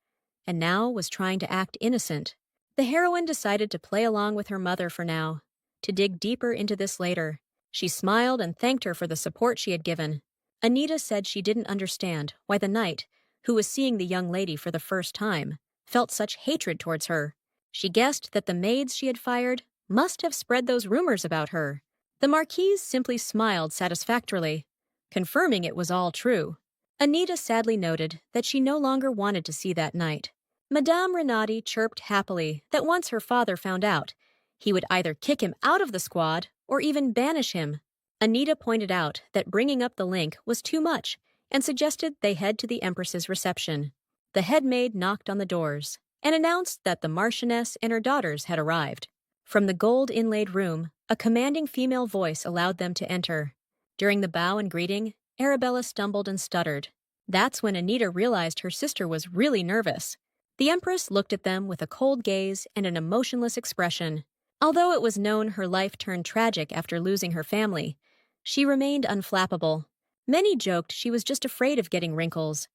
and now was trying to act innocent. The heroine decided to play along with her mother for now, to dig deeper into this later. She smiled and thanked her for the support she had given. Anita said she didn't understand why the knight, who was seeing the young lady for the first time, felt such hatred towards her. She guessed that the maids she had fired must have spread those rumors about her. The Marquise simply smiled satisfactorily, confirming it was all true. Anita sadly noted that she no longer wanted to see that knight. Madame Renati chirped happily that once her father found out, he would either kick him out of the squad or even banish him. Anita pointed out that bringing up the link was too much and suggested they head to the Empress's reception. The head maid knocked on the doors and announced that the Marchioness and her daughters had arrived. From the gold-inlaid room, a commanding female voice allowed them to enter. During the bow and greeting, Arabella stumbled and stuttered. That's when Anita realized her sister was really nervous. The Empress looked at them with a cold gaze and an emotionless expression. Although it was known her life turned tragic after losing her family, she remained unflappable. Many joked she was just afraid of getting wrinkles,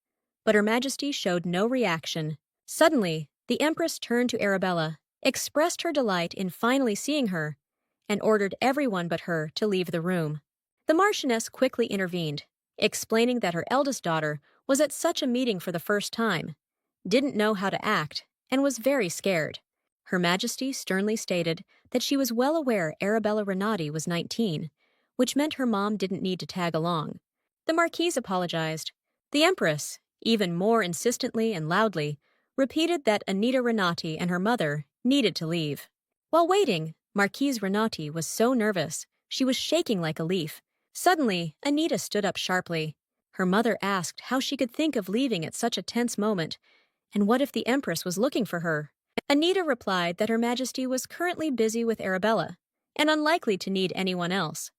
but Her Majesty showed no reaction. Suddenly, the Empress turned to Arabella, expressed her delight in finally seeing her, and ordered everyone but her to leave the room. The Marchioness quickly intervened, explaining that her eldest daughter was at such a meeting for the first time, didn't know how to act, and was very scared. Her Majesty sternly stated that she was well aware Arabella Renati was 19, which meant her mom didn't need to tag along. The Marquise apologized. The Empress, even more insistently and loudly, repeated that Anita Renati and her mother needed to leave. While waiting, Marquise Renati was so nervous, she was shaking like a leaf. Suddenly, Anita stood up sharply. Her mother asked how she could think of leaving at such a tense moment, and what if the Empress was looking for her? Anita replied that Her Majesty was currently busy with Arabella, and unlikely to need anyone else.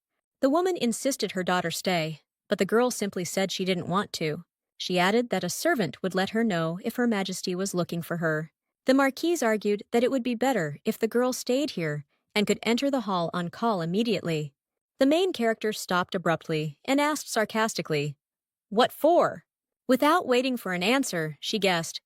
The woman insisted her daughter stay, but the girl simply said she didn't want to. She added that a servant would let her know if Her Majesty was looking for her. The Marquise argued that it would be better if the girl stayed here and could enter the hall on call immediately. The main character stopped abruptly and asked sarcastically, "What for?" Without waiting for an answer, she guessed,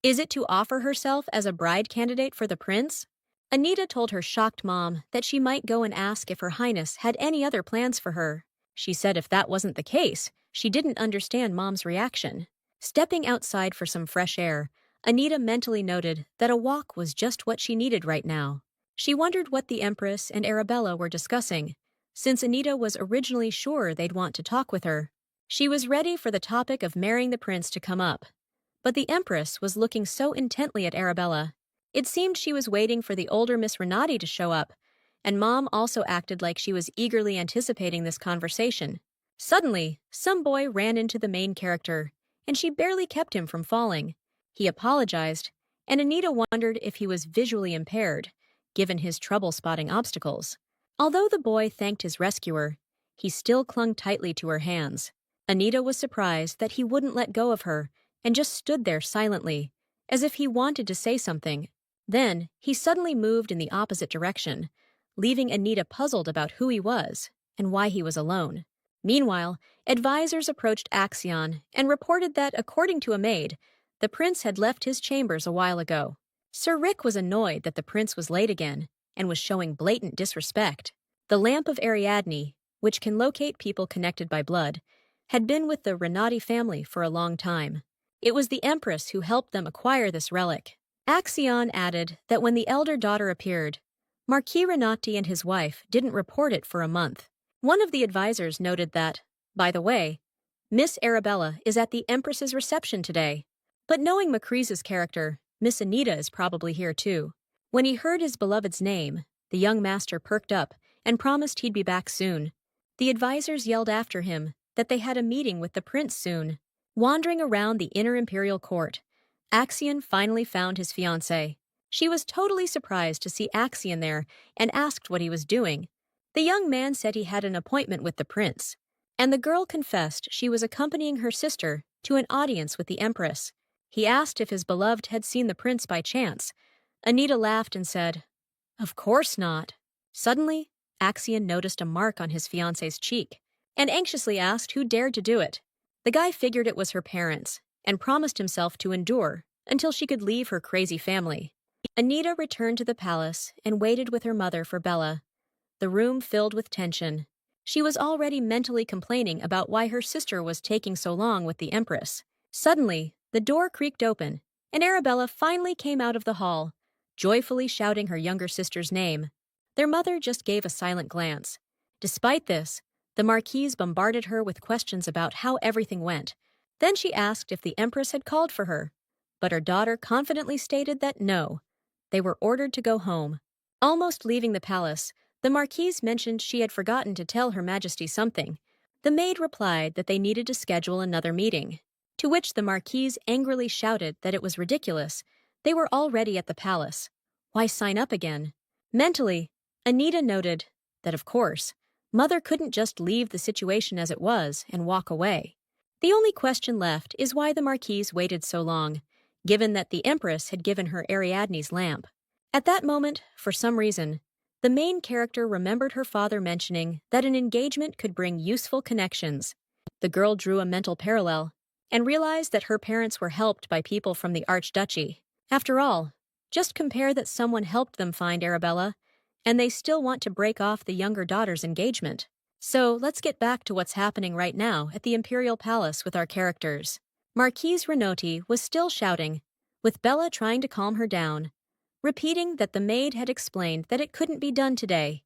"Is it to offer herself as a bride candidate for the prince?" Anita told her shocked mom that she might go and ask if Her Highness had any other plans for her. She said if that wasn't the case, she didn't understand Mom's reaction. Stepping outside for some fresh air, Anita mentally noted that a walk was just what she needed right now. She wondered what the Empress and Arabella were discussing, since Anita was originally sure they'd want to talk with her. She was ready for the topic of marrying the prince to come up. But the Empress was looking so intently at Arabella. It seemed she was waiting for the older Miss Renati to show up, and Mom also acted like she was eagerly anticipating this conversation. Suddenly, some boy ran into the main character, and she barely kept him from falling. He apologized, and Anita wondered if he was visually impaired, given his trouble spotting obstacles. Although the boy thanked his rescuer, he still clung tightly to her hands. Anita was surprised that he wouldn't let go of her and just stood there silently, as if he wanted to say something. Then, he suddenly moved in the opposite direction, leaving Anita puzzled about who he was and why he was alone. Meanwhile, advisors approached Axion and reported that, according to a maid, the prince had left his chambers a while ago. Sir Rick was annoyed that the prince was late again and was showing blatant disrespect. The Lamp of Ariadne, which can locate people connected by blood, had been with the Renati family for a long time. It was the Empress who helped them acquire this relic. Axion added that when the elder daughter appeared, Marquis Renati and his wife didn't report it for a month. One of the advisors noted that, by the way, Miss Arabella is at the Empress's reception today. But knowing Macree's character, Miss Anita is probably here too. When he heard his beloved's name, the young master perked up and promised he'd be back soon. The advisors yelled after him that they had a meeting with the prince soon. Wandering around the inner imperial court, Axion finally found his fiancée. She was totally surprised to see Axion there and asked what he was doing. The young man said he had an appointment with the prince, and the girl confessed she was accompanying her sister to an audience with the Empress. He asked if his beloved had seen the prince by chance. Anita laughed and said, "Of course not." Suddenly, Axion noticed a mark on his fiancée's cheek and anxiously asked who dared to do it. The guy figured it was her parents and promised himself to endure until she could leave her crazy family. Anita returned to the palace and waited with her mother for Bella. The room filled with tension. She was already mentally complaining about why her sister was taking so long with the Empress. Suddenly, the door creaked open, and Arabella finally came out of the hall, joyfully shouting her younger sister's name. Their mother just gave a silent glance. Despite this, the Marquise bombarded her with questions about how everything went. Then she asked if the Empress had called for her, but her daughter confidently stated that no, they were ordered to go home. Almost leaving the palace, the Marquise mentioned she had forgotten to tell Her Majesty something. The maid replied that they needed to schedule another meeting, to which the Marquise angrily shouted that it was ridiculous. They were already at the palace. Why sign up again? Mentally, Anita noted that, of course, Mother couldn't just leave the situation as it was and walk away. The only question left is why the Marquise waited so long, given that the Empress had given her Ariadne's lamp. At that moment, for some reason, the main character remembered her father mentioning that an engagement could bring useful connections. The girl drew a mental parallel and realized that her parents were helped by people from the Archduchy. After all, just compare that someone helped them find Arabella, and they still want to break off the younger daughter's engagement. So let's get back to what's happening right now at the Imperial Palace with our characters. Marquise Renati was still shouting, with Bella trying to calm her down, repeating that the maid had explained that it couldn't be done today.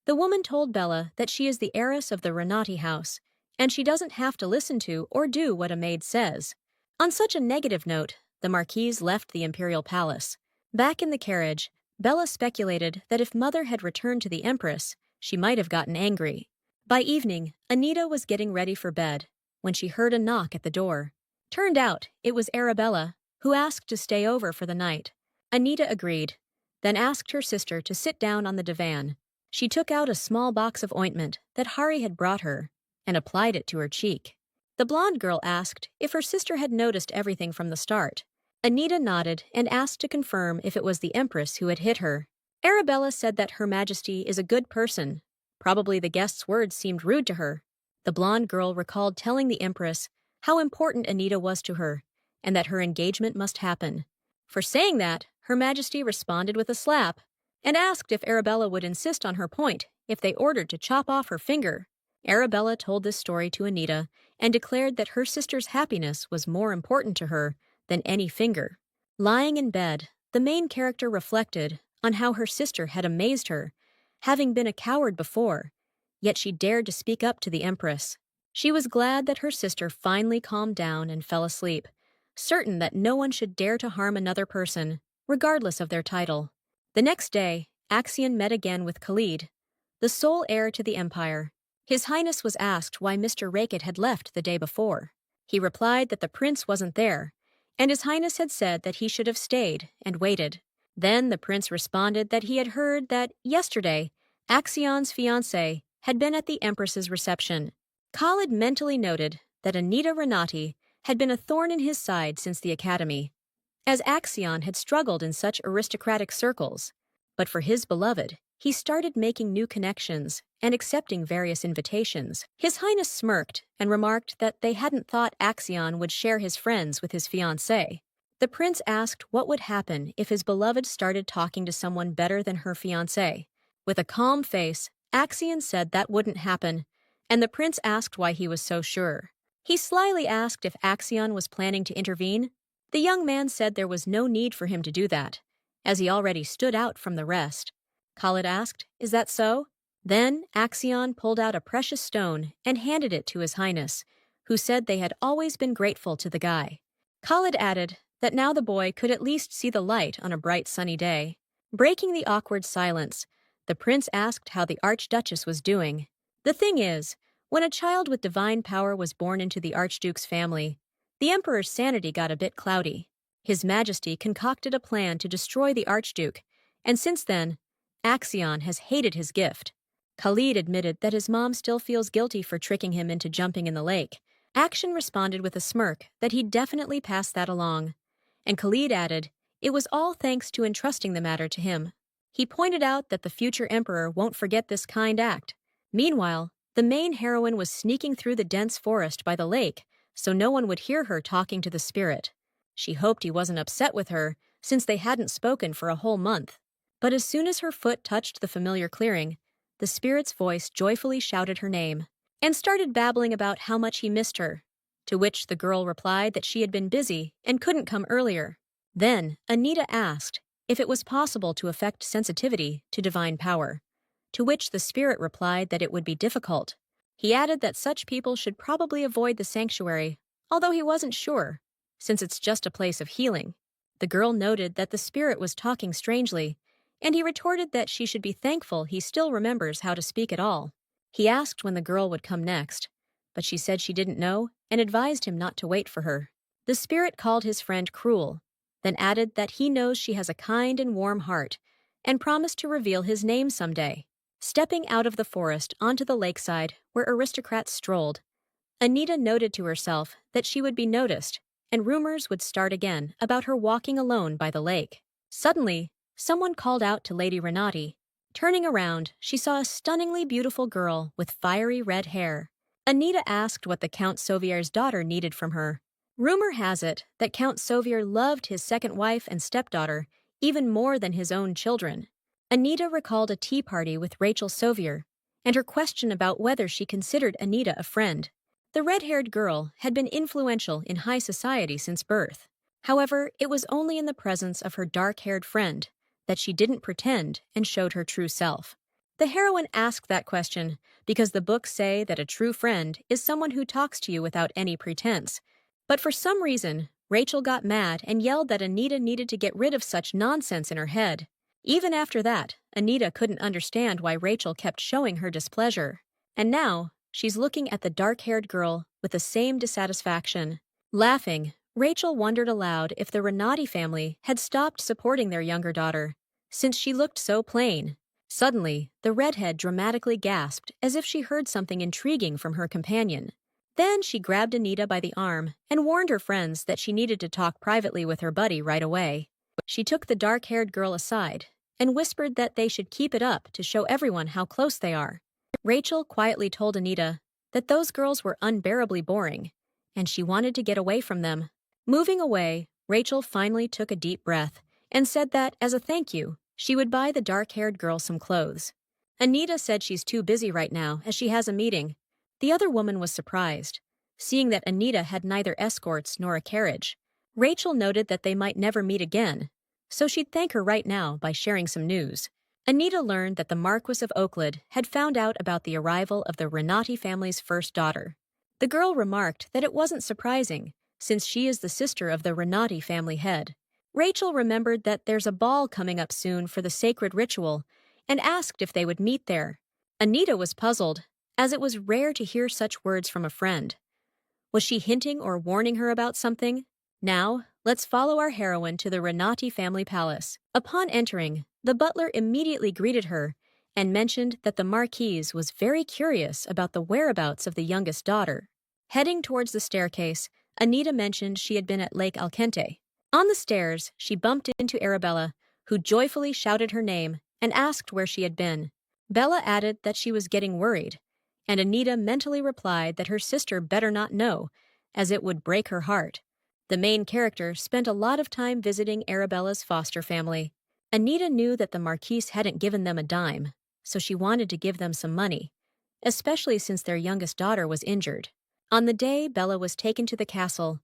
The woman told Bella that she is the heiress of the Renati house, and she doesn't have to listen to or do what a maid says. On such a negative note, the Marquise left the imperial palace. Back in the carriage, Bella speculated that if Mother had returned to the Empress, she might have gotten angry. By evening, Anita was getting ready for bed when she heard a knock at the door. Turned out it was Arabella, who asked to stay over for the night. Anita agreed, then asked her sister to sit down on the divan. She took out a small box of ointment that Hari had brought her and applied it to her cheek. The blonde girl asked if her sister had noticed everything from the start. Anita nodded and asked to confirm if it was the Empress who had hit her. Arabella said that Her Majesty is a good person. Probably the guest's words seemed rude to her. The blonde girl recalled telling the Empress how important Anita was to her and that her engagement must happen. For saying that, Her Majesty responded with a slap and asked if Arabella would insist on her point if they ordered to chop off her finger. Arabella told this story to Anita and declared that her sister's happiness was more important to her than any finger. Lying in bed, the main character reflected on how her sister had amazed her, having been a coward before, yet she dared to speak up to the Empress. She was glad that her sister finally calmed down and fell asleep, certain that no one should dare to harm another person, regardless of their title. The next day, Axion met again with Khalid, the sole heir to the empire. His Highness was asked why Mr. Recap had left the day before. He replied that the prince wasn't there, and His Highness had said that he should have stayed and waited. Then the prince responded that he had heard that yesterday, Axion's fiancé had been at the Empress's reception. Khalid mentally noted that Anita Renati had been a thorn in his side since the academy, as Axion had struggled in such aristocratic circles. But for his beloved, he started making new connections and accepting various invitations. His Highness smirked and remarked that they hadn't thought Axion would share his friends with his fiancé. The prince asked what would happen if his beloved started talking to someone better than her fiancé. With a calm face, Axion said that wouldn't happen, and the prince asked why he was so sure. He slyly asked if Axion was planning to intervene. The young man said there was no need for him to do that, as he already stood out from the rest. Khalid asked, "Is that so?" Then Axion pulled out a precious stone and handed it to His Highness, who said they had always been grateful to the guy. Khalid added that now the boy could at least see the light on a bright sunny day. Breaking the awkward silence, the prince asked how the Archduchess was doing. The thing is, when a child with divine power was born into the Archduke's family, the Emperor's sanity got a bit cloudy. His Majesty concocted a plan to destroy the Archduke, and since then, Axion has hated his gift. Khalid admitted that his mom still feels guilty for tricking him into jumping in the lake. Action responded with a smirk that he'd definitely pass that along. And Khalid added, it was all thanks to entrusting the matter to him. He pointed out that the future emperor won't forget this kind act. Meanwhile, the main heroine was sneaking through the dense forest by the lake so no one would hear her talking to the spirit. She hoped he wasn't upset with her, since they hadn't spoken for a whole month. But as soon as her foot touched the familiar clearing, the spirit's voice joyfully shouted her name and started babbling about how much he missed her, to which the girl replied that she had been busy and couldn't come earlier. Then Anita asked if it was possible to affect sensitivity to divine power, to which the spirit replied that it would be difficult. He added that such people should probably avoid the sanctuary, although he wasn't sure, since it's just a place of healing. The girl noted that the spirit was talking strangely, and he retorted that she should be thankful he still remembers how to speak at all. He asked when the girl would come next, but she said she didn't know and advised him not to wait for her. The spirit called his friend cruel, then added that he knows she has a kind and warm heart, and promised to reveal his name someday. Stepping out of the forest onto the lakeside where aristocrats strolled, Anita noted to herself that she would be noticed, and rumors would start again about her walking alone by the lake. Suddenly, someone called out to Lady Renati. Turning around, she saw a stunningly beautiful girl with fiery red hair. Anita asked what the Count Sauvier's daughter needed from her. Rumor has it that Count Sauvier loved his second wife and stepdaughter even more than his own children. Anita recalled a tea party with Rachel Sauvier and her question about whether she considered Anita a friend. The red-haired girl had been influential in high society since birth. However, it was only in the presence of her dark-haired friend that she didn't pretend and showed her true self. The heroine asked that question because the books say that a true friend is someone who talks to you without any pretense. But for some reason, Rachel got mad and yelled that Anita needed to get rid of such nonsense in her head. Even after that, Anita couldn't understand why Rachel kept showing her displeasure. And now, she's looking at the dark-haired girl with the same dissatisfaction. Laughing, Rachel wondered aloud if the Renati family had stopped supporting their younger daughter, since she looked so plain. Suddenly, the redhead dramatically gasped as if she heard something intriguing from her companion. Then she grabbed Anita by the arm and warned her friends that she needed to talk privately with her buddy right away. She took the dark-haired girl aside and whispered that they should keep it up to show everyone how close they are. Rachel quietly told Anita that those girls were unbearably boring, and she wanted to get away from them. Moving away, Rachel finally took a deep breath and said that, as a thank you, she would buy the dark-haired girl some clothes. Anita said she's too busy right now as she has a meeting. The other woman was surprised, seeing that Anita had neither escorts nor a carriage. Rachel noted that they might never meet again, so she'd thank her right now by sharing some news. Anita learned that the Marquis of Oakland had found out about the arrival of the Renati family's first daughter. The girl remarked that it wasn't surprising, since she is the sister of the Renati family head. Rachel remembered that there's a ball coming up soon for the sacred ritual and asked if they would meet there. Anita was puzzled, as it was rare to hear such words from a friend. Was she hinting or warning her about something? Now, let's follow our heroine to the Renati family palace. Upon entering, the butler immediately greeted her and mentioned that the Marquise was very curious about the whereabouts of the youngest daughter. Heading towards the staircase, Anita mentioned she had been at Lake Alkente. On the stairs, she bumped into Arabella, who joyfully shouted her name and asked where she had been. Bella added that she was getting worried, and Anita mentally replied that her sister better not know, as it would break her heart. The main character spent a lot of time visiting Arabella's foster family. Anita knew that the Marquise hadn't given them a dime, so she wanted to give them some money, especially since their youngest daughter was injured. On the day Bella was taken to the castle,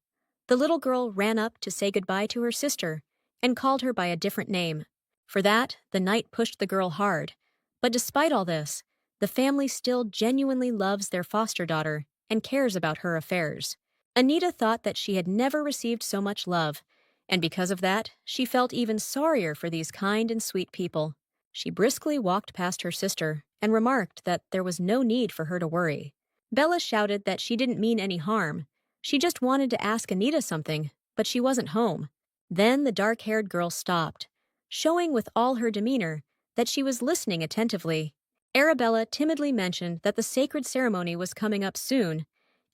the little girl ran up to say goodbye to her sister and called her by a different name. For that, the knight pushed the girl hard. But despite all this, the family still genuinely loves their foster daughter and cares about her affairs. Anita thought that she had never received so much love, and because of that, she felt even sorrier for these kind and sweet people. She briskly walked past her sister and remarked that there was no need for her to worry. Bella shouted that she didn't mean any harm. She just wanted to ask Anita something, but she wasn't home. Then the dark-haired girl stopped, showing with all her demeanor that she was listening attentively. Arabella timidly mentioned that the sacred ceremony was coming up soon,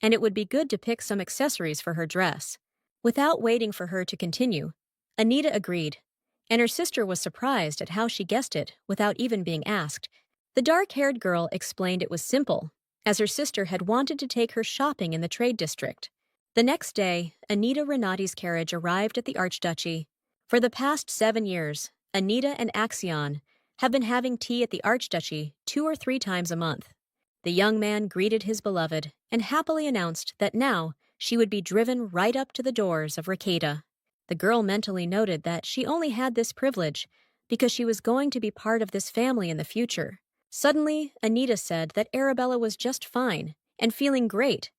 and it would be good to pick some accessories for her dress. Without waiting for her to continue, Anita agreed, and her sister was surprised at how she guessed it without even being asked. The dark-haired girl explained it was simple, as her sister had wanted to take her shopping in the trade district. The next day, Anita Renati's carriage arrived at the Archduchy. For the past 7 years, Anita and Axion have been having tea at the Archduchy 2 or 3 times a month. The young man greeted his beloved and happily announced that now she would be driven right up to the doors of Recap. The girl mentally noted that she only had this privilege because she was going to be part of this family in the future. Suddenly, Anita said that Arabella was just fine and feeling great,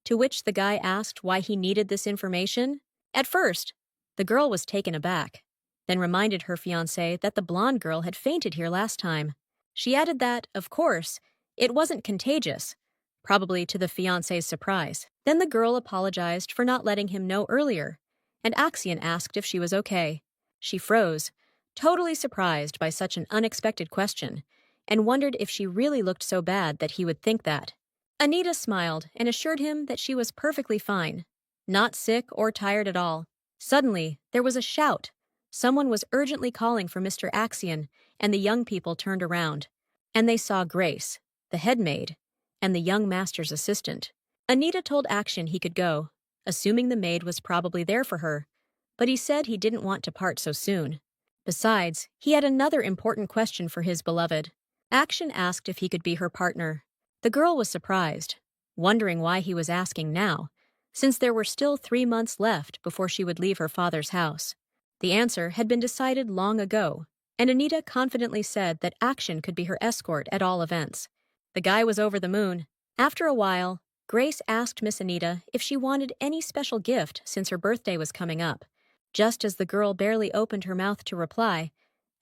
to which the guy asked why he needed this information. At first, the girl was taken aback, then reminded her fiancé that the blonde girl had fainted here last time. She added that, of course, it wasn't contagious, probably to the fiancé's surprise. Then the girl apologized for not letting him know earlier, and Axion asked if she was okay. She froze, totally surprised by such an unexpected question, and wondered if she really looked so bad that he would think that. Anita smiled and assured him that she was perfectly fine, not sick or tired at all. Suddenly, there was a shout. Someone was urgently calling for Mr. Axion, and the young people turned around, and they saw Grace, the head maid, and the young master's assistant. Anita told Action he could go, assuming the maid was probably there for her, but he said he didn't want to part so soon. Besides, he had another important question for his beloved. Action asked if he could be her partner. The girl was surprised, wondering why he was asking now, since there were still 3 months left before she would leave her father's house. The answer had been decided long ago, and Anita confidently said that Action could be her escort at all events. The guy was over the moon. After a while, Grace asked Miss Anita if she wanted any special gift since her birthday was coming up. Just as the girl barely opened her mouth to reply,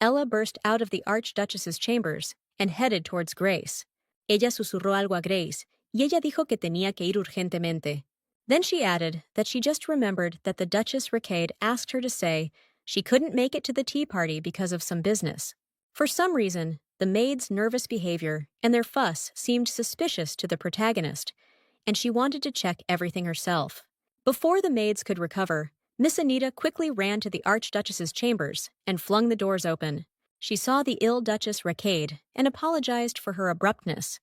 Ella burst out of the Archduchess's chambers and headed towards Grace. Ella susurró algo a Grace, y ella dijo que tenía que ir urgentemente. Then she added that she just remembered that the Duchess Recap asked her to say she couldn't make it to the tea party because of some business. For some reason, the maids' nervous behavior and their fuss seemed suspicious to the protagonist, and she wanted to check everything herself. Before the maids could recover, Miss Anita quickly ran to the Archduchess's chambers and flung the doors open. She saw the ill Duchess Recap and apologized for her abruptness,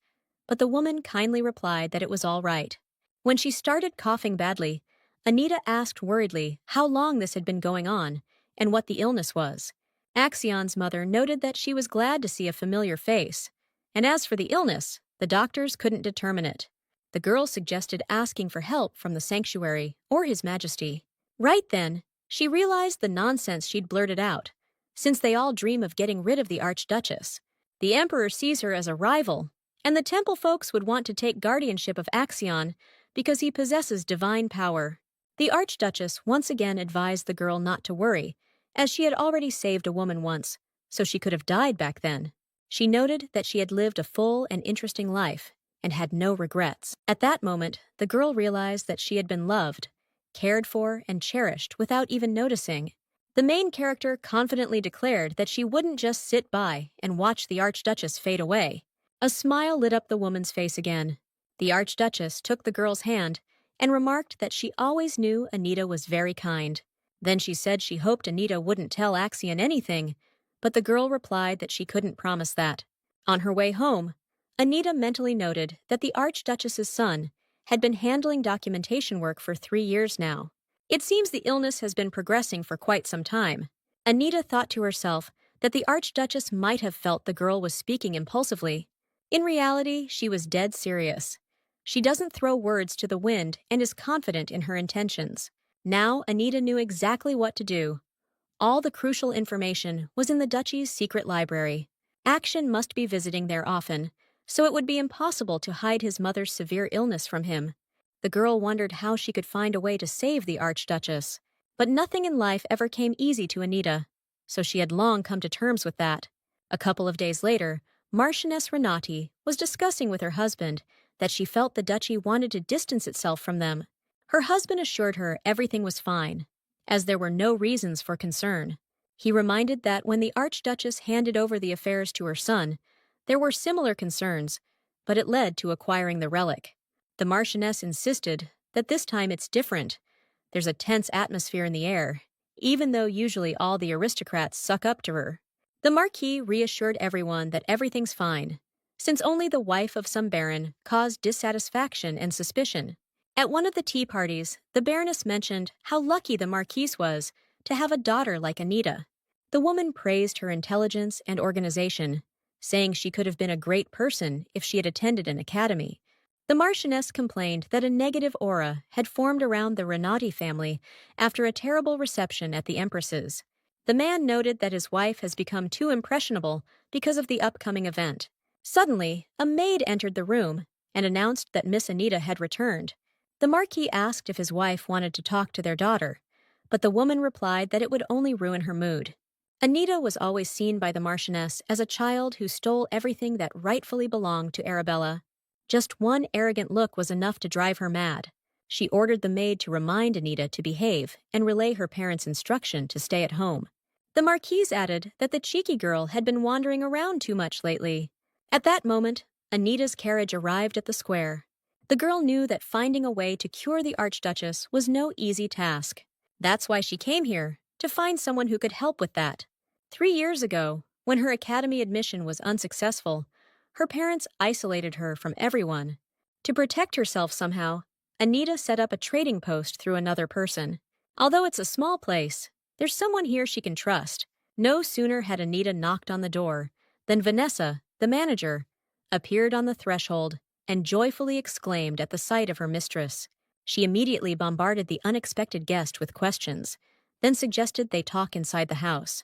but the woman kindly replied that it was all right. When she started coughing badly, Anita asked worriedly how long this had been going on and what the illness was. Axion's mother noted that she was glad to see a familiar face, and as for the illness, the doctors couldn't determine it. The girl suggested asking for help from the sanctuary or His Majesty. Right then, she realized the nonsense she'd blurted out, since they all dream of getting rid of the Archduchess. The Emperor sees her as a rival, and the temple folks would want to take guardianship of Axion because he possesses divine power. The Archduchess once again advised the girl not to worry, as she had already saved a woman once, so she could have died back then. She noted that she had lived a full and interesting life and had no regrets. At that moment, the girl realized that she had been loved, cared for, and cherished without even noticing. The main character confidently declared that she wouldn't just sit by and watch the Archduchess fade away. A smile lit up the woman's face again. The Archduchess took the girl's hand and remarked that she always knew Anita was very kind. Then she said she hoped Anita wouldn't tell Axion anything, but the girl replied that she couldn't promise that. On her way home, Anita mentally noted that the Archduchess's son had been handling documentation work for 3 years now. It seems the illness has been progressing for quite some time. Anita thought to herself that the Archduchess might have felt the girl was speaking impulsively. In reality, she was dead serious. She doesn't throw words to the wind and is confident in her intentions. Now Anita knew exactly what to do. All the crucial information was in the Duchy's secret library. Action must be visiting there often, so it would be impossible to hide his mother's severe illness from him. The girl wondered how she could find a way to save the Archduchess. But nothing in life ever came easy to Anita, so she had long come to terms with that. A couple of days later, Marchioness Renati was discussing with her husband that she felt the duchy wanted to distance itself from them. Her husband assured her everything was fine, as there were no reasons for concern. He reminded that when the Archduchess handed over the affairs to her son, there were similar concerns, but it led to acquiring the relic. The Marchioness insisted that this time it's different. There's a tense atmosphere in the air, even though usually all the aristocrats suck up to her. The Marquis reassured everyone that everything's fine, since only the wife of some baron caused dissatisfaction and suspicion. At one of the tea parties, the Baroness mentioned how lucky the Marquise was to have a daughter like Anita. The woman praised her intelligence and organization, saying she could have been a great person if she had attended an academy. The Marchioness complained that a negative aura had formed around the Renati family after a terrible reception at the Empress's. The man noted that his wife has become too impressionable because of the upcoming event. Suddenly, a maid entered the room and announced that Miss Anita had returned. The Marquis asked if his wife wanted to talk to their daughter, but the woman replied that it would only ruin her mood. Anita was always seen by the Marchioness as a child who stole everything that rightfully belonged to Arabella. Just one arrogant look was enough to drive her mad. She ordered the maid to remind Anita to behave and relay her parents' instruction to stay at home. The Marquise added that the cheeky girl had been wandering around too much lately. At that moment, Anita's carriage arrived at the square. The girl knew that finding a way to cure the Archduchess was no easy task. That's why she came here, to find someone who could help with that. 3 years ago, when her academy admission was unsuccessful, her parents isolated her from everyone. To protect herself somehow, Anita set up a trading post through another person. Although it's a small place, there's someone here she can trust. No sooner had Anita knocked on the door than Vanessa, the manager, appeared on the threshold and joyfully exclaimed at the sight of her mistress. She immediately bombarded the unexpected guest with questions, then suggested they talk inside the house.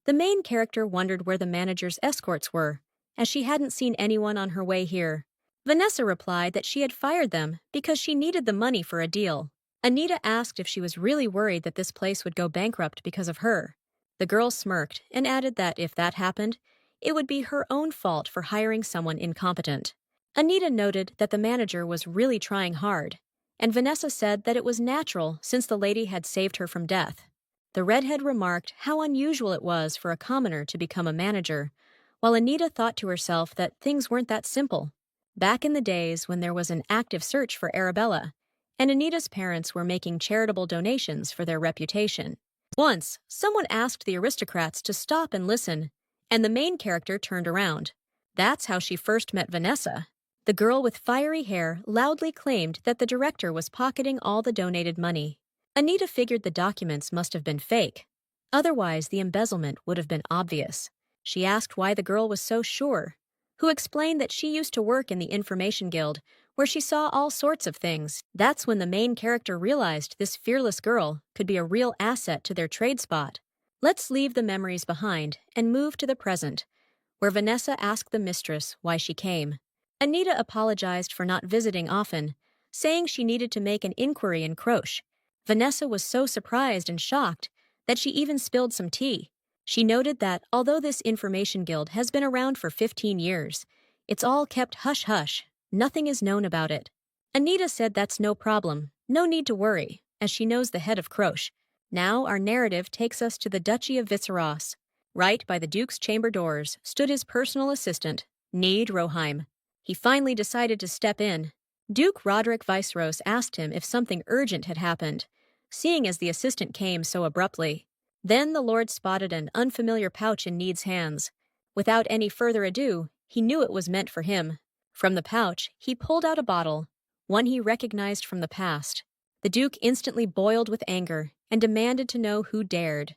The main character wondered where the manager's escorts were, as she hadn't seen anyone on her way here. Vanessa replied that she had fired them because she needed the money for a deal. Anita asked if she was really worried that this place would go bankrupt because of her. The girl smirked and added that if that happened, it would be her own fault for hiring someone incompetent. Anita noted that the manager was really trying hard, and Vanessa said that it was natural since the lady had saved her from death. The redhead remarked how unusual it was for a commoner to become a manager, while Anita thought to herself that things weren't that simple. Back in the days when there was an active search for Arabella, and Anita's parents were making charitable donations for their reputation. Once, someone asked the aristocrats to stop and listen, and the main character turned around. That's how she first met Vanessa. The girl with fiery hair loudly claimed that the director was pocketing all the donated money. Anita figured the documents must have been fake. Otherwise, the embezzlement would have been obvious. She asked why the girl was so sure, who explained that she used to work in the Information Guild, where she saw all sorts of things. That's when the main character realized this fearless girl could be a real asset to their trade spot. Let's leave the memories behind and move to the present, where Vanessa asked the mistress why she came. Anita apologized for not visiting often, saying she needed to make an inquiry in Croche. Vanessa was so surprised and shocked that she even spilled some tea. She noted that although this Information Guild has been around for 15 years, it's all kept hush-hush. Nothing is known about it. Anita said that's no problem, no need to worry, as she knows the head of Croche. Now our narrative takes us to the Duchy of Viceros. Right by the Duke's chamber doors stood his personal assistant, Need Roheim. He finally decided to step in. Duke Roderick Viceros asked him if something urgent had happened, seeing as the assistant came so abruptly. Then the Lord spotted an unfamiliar pouch in Need's hands. Without any further ado, he knew it was meant for him. From the pouch, he pulled out a bottle, one he recognized from the past. The Duke instantly boiled with anger and demanded to know who dared.